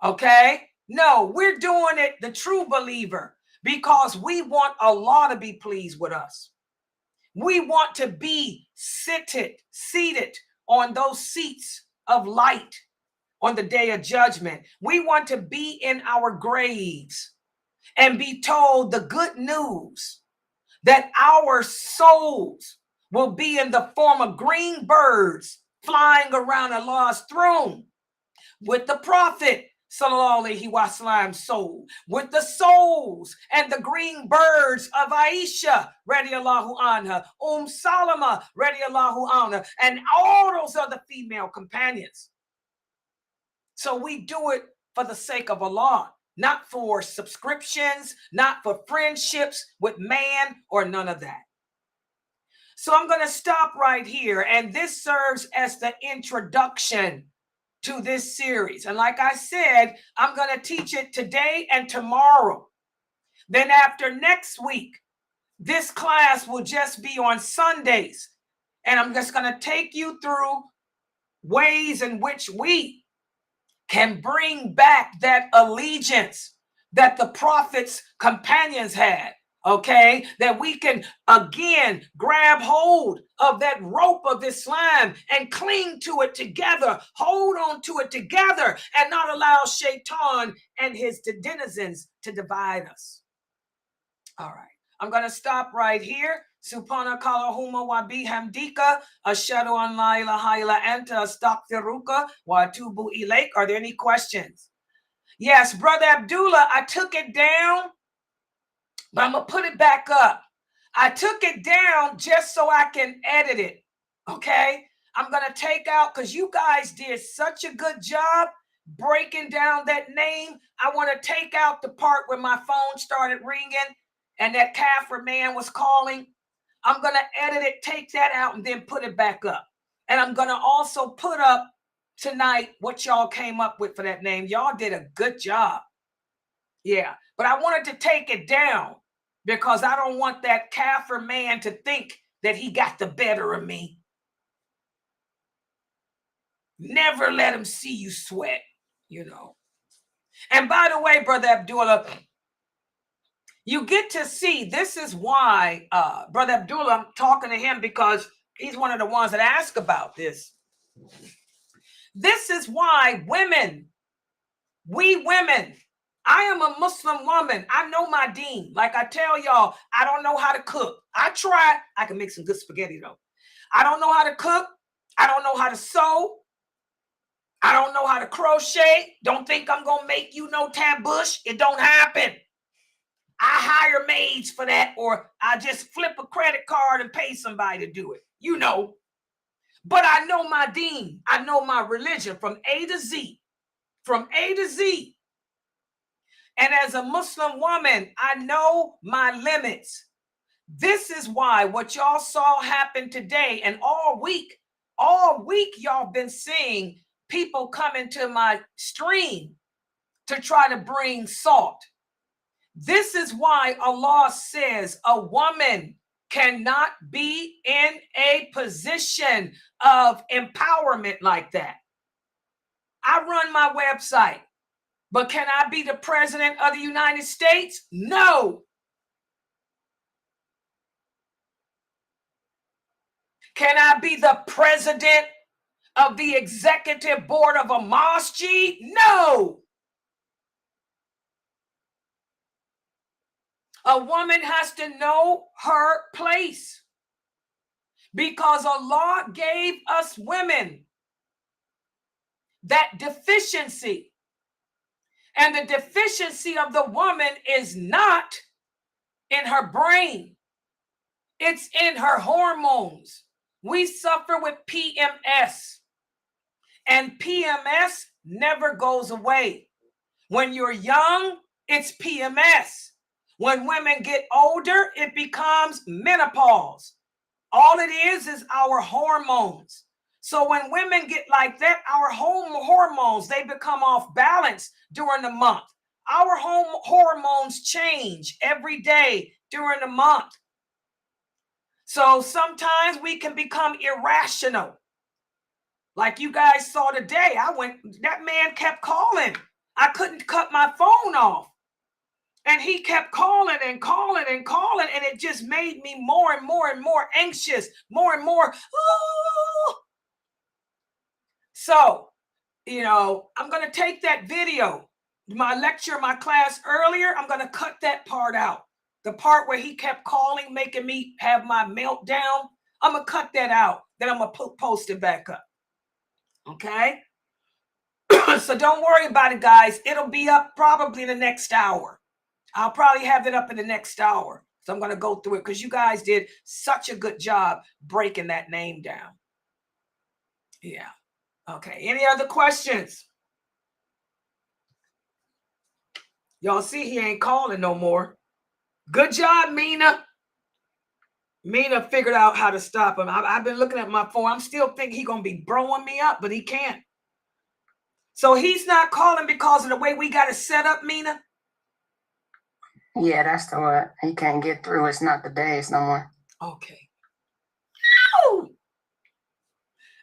Okay? No, we're doing it, the true believer, because we want Allah to be pleased with us. We want to be seated on those seats of light on the day of judgment. We want to be in our graves and be told the good news that our souls will be in the form of green birds flying around Allah's throne with the Prophet sallallahu alaihi wasallam's soul, with the souls and the green birds of Aisha radiallahu anha, Salama radiallahu anha, and all those other female companions. So we do it for the sake of Allah, not for subscriptions, not for friendships with man or none of that. So I'm going to stop right here, and this serves as the introduction to this series. And like I said, I'm going to teach it today and tomorrow. Then after next week, this class will just be on Sundays. And I'm just going to take you through ways in which we can bring back that allegiance that the Prophet's companions had. Okay, that we can again grab hold of that rope of Islam and cling to it together, hold on to it together, and not allow Shaitan and his denizens to divide us. All right, I'm going to stop right here. Subhanaka Allahumma wa bihamdika ashhadu an la ilaha illa anta astaghfiruka wa atubu ilaik. Are there any questions? Yes, Brother Abdullah, I took it down, but I'm going to put it back up. I took it down just so I can edit it, okay? I'm going to take out, because you guys did such a good job breaking down that name. I want to take out the part where my phone started ringing and that Kafir man was calling. I'm going to edit it, take that out, and then put it back up. And I'm going to also put up tonight what y'all came up with for that name. Y'all did a good job. Yeah, but I wanted to take it down because I don't want that Kafir man to think that he got the better of me. Never let him see you sweat, you know. And by the way, Brother Abdullah, you get to see, this is why, Brother Abdullah, I'm talking to him because he's one of the ones that ask about this. This is why women, we women, I am a Muslim woman. I know my deen. Like I tell y'all, I don't know how to cook. I try. I can make some good spaghetti though. I don't know how to cook. I don't know how to sew. I don't know how to crochet. Don't think I'm going to make you no tabush. It don't happen. I hire maids for that, or I just flip a credit card and pay somebody to do it. You know. But I know my deen. I know my religion from A to Z. From A to Z. And as a Muslim woman, I know my limits. This is why what y'all saw happen today and all week y'all been seeing people come into my stream to try to bring salt. This is why Allah says a woman cannot be in a position of empowerment like that. I run my website, but can I be the president of the United States? No. Can I be the president of the executive board of a masjid? No. A woman has to know her place because Allah gave us women that deficiency. And the deficiency of the woman is not in her brain. It's in her hormones. We suffer with PMS. And PMS never goes away. When you're young, it's PMS. When women get older, it becomes menopause. All it is our hormones. So when women get like that, our hormones, they become off balance during the month. Our hormones change every day during the month. So sometimes we can become irrational. Like you guys saw today, that man kept calling. I couldn't cut my phone off. And he kept calling and calling and calling. And it just made me more and more and more anxious, more and more. Ooh. So, I'm going to take that video, my lecture, my class earlier. I'm going to cut that part out. The part where he kept calling, making me have my meltdown. I'm going to cut that out. Then I'm going to post it back up. Okay? So don't worry about it, guys. It'll be up probably in the next hour. I'll probably have it up in the next hour. So I'm going to go through it because you guys did such a good job breaking that name down. Yeah. Okay. Any other questions? Y'all see he ain't calling no more. Good job, Mina. Mina figured out how to stop him. I've been looking at my phone. I'm still thinking he's going to be blowing me up, but he can't. So he's not calling because of the way we got it set up, Mina? Yeah, that's the what. He can't get through. It's not the days no more. Okay. Ow!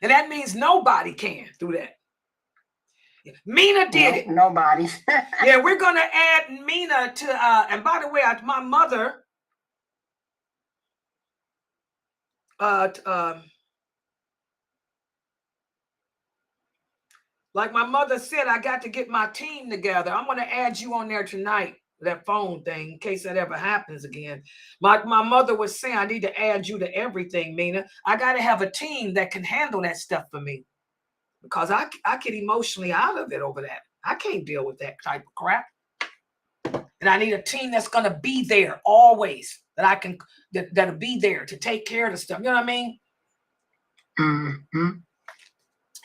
And that means nobody can do that. Mina did it. Nobody. Yeah, we're going to add Mina to, and by the way, my mother, like my mother said, I got to get my team together. I'm going to add you on there tonight, that phone thing, in case that ever happens again. My mother was saying, I need to add you to everything, Mina. I got to have a team that can handle that stuff for me because I get emotionally out of it over that. I can't deal with that type of crap. And I need a team that's going to be there always, that'll be there to take care of the stuff. You know what I mean? Mm-hmm.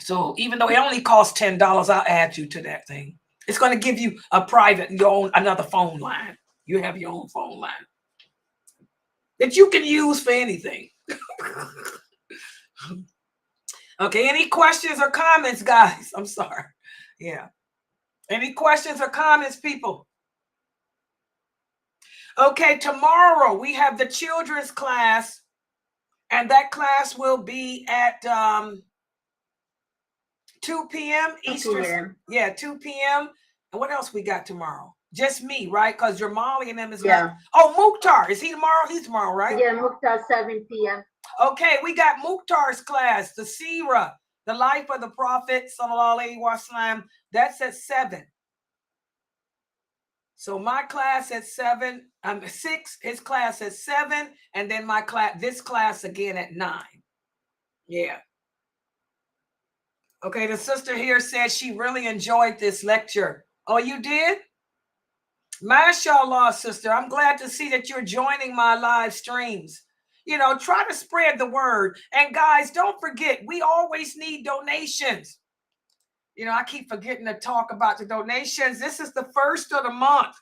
So even though it only costs $10, I'll add you to that thing. It's going to give you a private, another phone line. You have your own phone line that you can use for anything. Okay, any questions or comments, guys? I'm sorry. Yeah. Any questions or comments, people? Okay, tomorrow we have the children's class, and that class will be at 2 p.m. Eastern. 2 p.m. Yeah, 2 p.m. And what else we got tomorrow? Just me, right? Because your Molly and them is Yeah. not. Oh, Mukhtar. Is he tomorrow? He's tomorrow, right? Yeah, Mukhtar 7 p.m. Okay, we got Mukhtar's class, the Sirah, the life of the Prophet, Sallallahu Alaihi Wasallam. That's at 7. So my class at 7, 6, his class at 7, and then this class again at 9. Yeah. Okay, the sister here said she really enjoyed this lecture. Oh, you did? MashaAllah, sister. I'm glad to see that you're joining my live streams. Try to spread the word. And guys, don't forget, we always need donations. I keep forgetting to talk about the donations. This is the first of the month.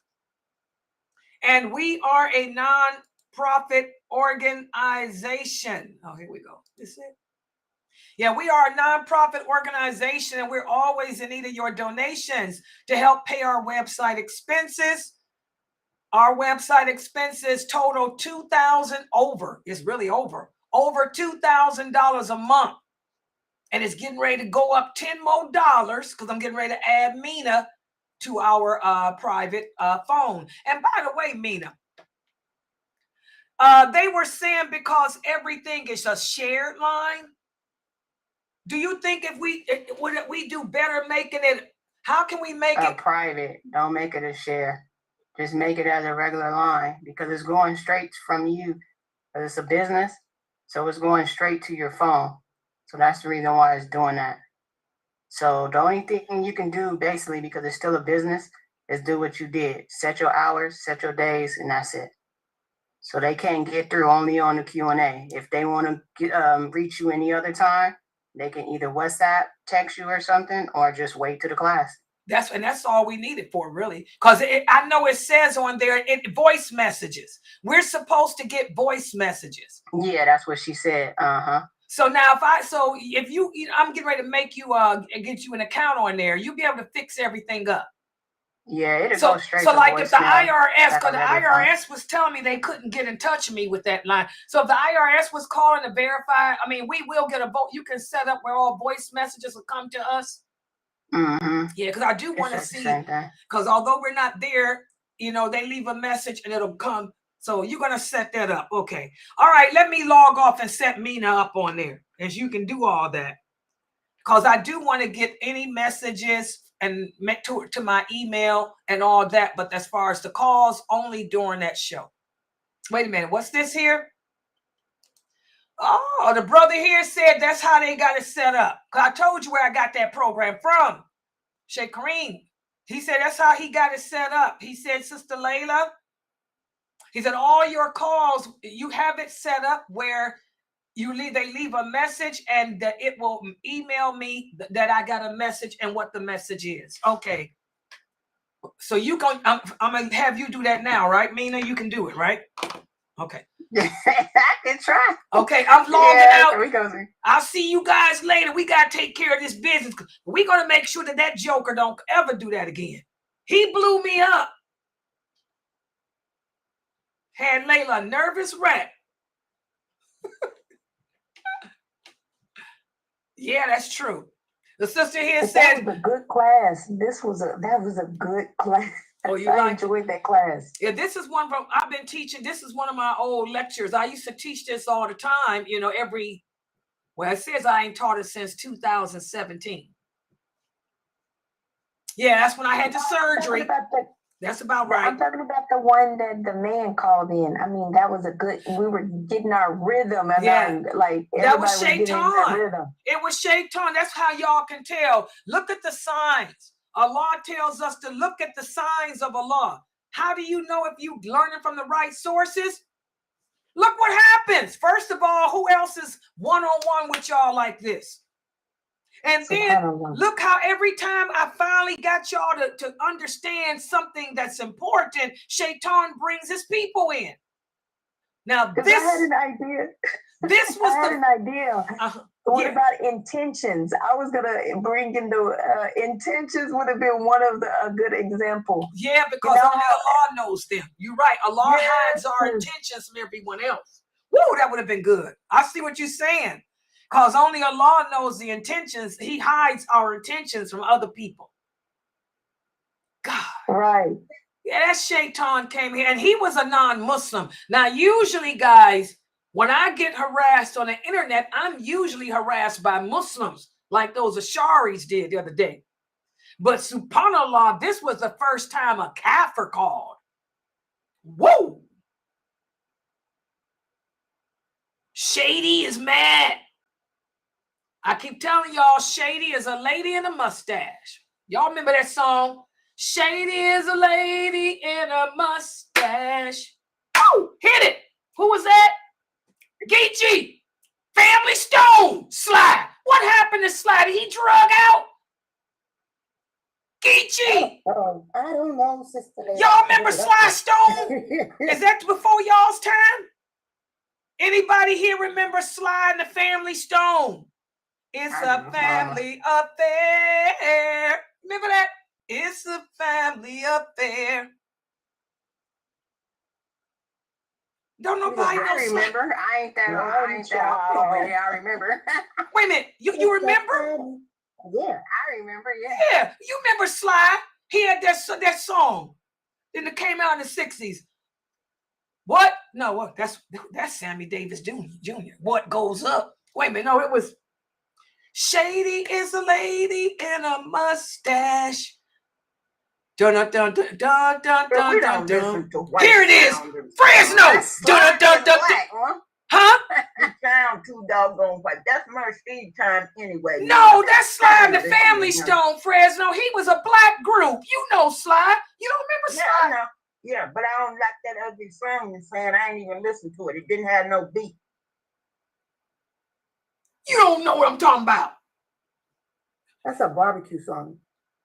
And we are a non-profit organization. Oh, here we go. This is it. Yeah, we are a nonprofit organization, and we're always in need of your donations to help pay our website expenses. Our website expenses total $2,000 over. It's really over $2,000 a month. And it's getting ready to go up $10 more because I'm getting ready to add Mina to our private phone. And by the way, Mina, they were saying because everything is a shared line. Do you think if we do better making it, how can we make it private? Don't make it a share. Just make it as a regular line, because it's going straight from you. It's a business, so it's going straight to your phone. So that's the reason why it's doing that. So the only thing you can do, basically, because it's still a business, is do what you did. Set your hours, set your days, and that's it. So they can't get through only on the Q&A. If they want to reach you any other time, they can either WhatsApp, text you or something, or just wait to the class. That's all we need it for, really. Because I know it says on there, voice messages. We're supposed to get voice messages. Yeah, that's what she said. So now if you I'm getting ready to make you get you an account on there, you'll be able to fix everything up. Yeah, it'll go straight to So like if the voicemail, IRS, because the IRS was telling me they couldn't get in touch with me with that line. So if the IRS was calling to verify, I mean, we will get a vote. You can set up where all voice messages will come to us. Yeah, because I do want to see, because although we're not there, they leave a message and it'll come. So you're going to set that up. Okay. All right. Let me log off and set Mina up on there, as you can do all that. Because I do want to get any messages and to my email and all that. But as far as the calls, only during that show. Wait a minute. What's this here? Oh, the brother here said that's how they got it set up. Because I told you where I got that program from. Sheikh Kareem. He said that's how he got it set up. He said, Sister Laila, he said all your calls, you have it set up where they leave a message and that it will email me that I got a message and what the message is. Okay. So I'm going to have you do that now, right, Mina? You can do it, right? Okay. I can try. Okay, I'm logging out. I'll see you guys later. We got to take care of this business. We're going to make sure that joker don't ever do that again. He blew me up. Had Layla a nervous wreck. Yeah, that's true. The sister here said that was a good class. That was a good class. Oh, I enjoyed that class. Yeah, this is one from I've been teaching. This is one of my old lectures. I used to teach this all the time. It says I ain't taught it since 2017. Yeah, that's when I had the surgery. That's about right. I'm talking about the one that the man called in. I mean, that was a good. We were getting our rhythm, and that was Shaitan. It was Shaitan. That's how y'all can tell. Look at the signs. Allah tells us to look at the signs of Allah. How do you know if you're learning from the right sources? Look what happens. First of all, who else is one-on-one with y'all like this? And then look how every time I finally got y'all to understand something that's important, Shaitan brings his people in. Now this, I had an idea. This was an idea. What about intentions? I was gonna bring in the intentions. Would have been one of a good example. Yeah, because only Allah knows them. You're right. Allah hides our intentions from everyone else. Woo, that would have been good. I see what you're saying. Because only Allah knows the intentions. He hides our intentions from other people. God. Right. Yeah, that Shaitan came here, and he was a non-Muslim. Now, usually, guys, when I get harassed on the internet, I'm usually harassed by Muslims, like those Asharis did the other day. But subhanAllah, this was the first time a kafir called. Whoa! Shady is mad. I keep telling y'all, Shady is a lady in a mustache. Y'all remember that song? Shady is a lady in a mustache. Oh, hit it. Who was that? Geechee. Family Stone. Sly. What happened to Sly? Did he drug out? Geechee. I don't know, Sister. Y'all remember Sly Stone? Is that before y'all's time? Anybody here remember Sly and the Family Stone? It's a family affair. Remember that? It's a family affair. Don't nobody know. I remember. I ain't that old, but yeah, I remember. Wait a minute. You remember? Yeah, I remember. Yeah. Yeah, you remember Sly? He had that song. Then it came out in the 60s. What? No, what? That's Sammy Davis Jr. What goes up? Wait a minute. No, it was Shady is a lady in a mustache. Dun dun dun dun dun dun dun dun dun. Here it is. Fresno. Dun dun dun dun. Huh? You sound too doggone white. That's Mercedes time anyway. No, that's Sly the Family Stone, Fresno. He was a black group. You know Sly. You don't remember Sly? Yeah, I know. Yeah, but I don't like that ugly song you're saying. I ain't even listened to it. It didn't have no beat. You don't know what I'm talking about. That's a barbecue song.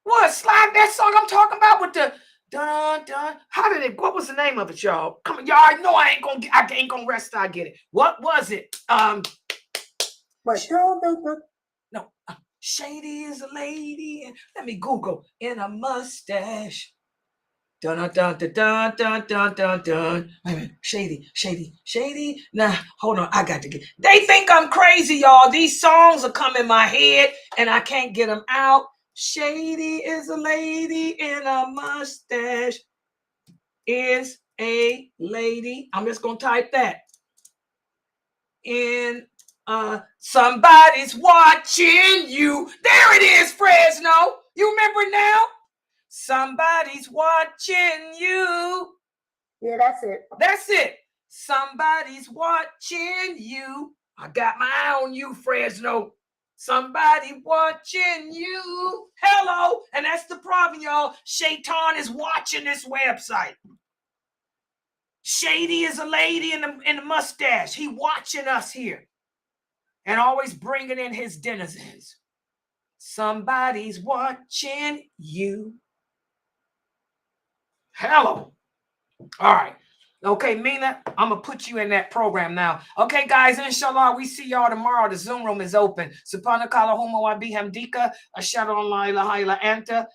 What, Sly? That song I'm talking about with the dun dun. How did it? What was the name of it, y'all? Come on, y'all know I ain't gonna rest till I get it. What was it? But no. Shady is a lady, and let me Google in a mustache. Dun dun dun dun dun dun dun dun. Wait a minute. Shady. Nah, hold on. I got to get. They think I'm crazy, y'all. These songs are coming in my head, and I can't get them out. Shady is a lady in a mustache. Is a lady. I'm just gonna type that. In somebody's watching you. There it is, Fresno. You remember now? Somebody's watching you. Yeah, that's it. That's it. Somebody's watching you. I got my eye on you, Fresno. Somebody watching you. Hello. And that's the problem, y'all. Shaitan is watching this website. Shady is a lady in the mustache. He watching us here. And always bringing in his denizens. Somebody's watching you. Hello. All right. Okay, Mina, I'm going to put you in that program now. Okay, guys, inshallah, we see y'all tomorrow. The Zoom room is open. Subhanakallahumma wa bihamdika, ashhadu an la ilaha illa anta,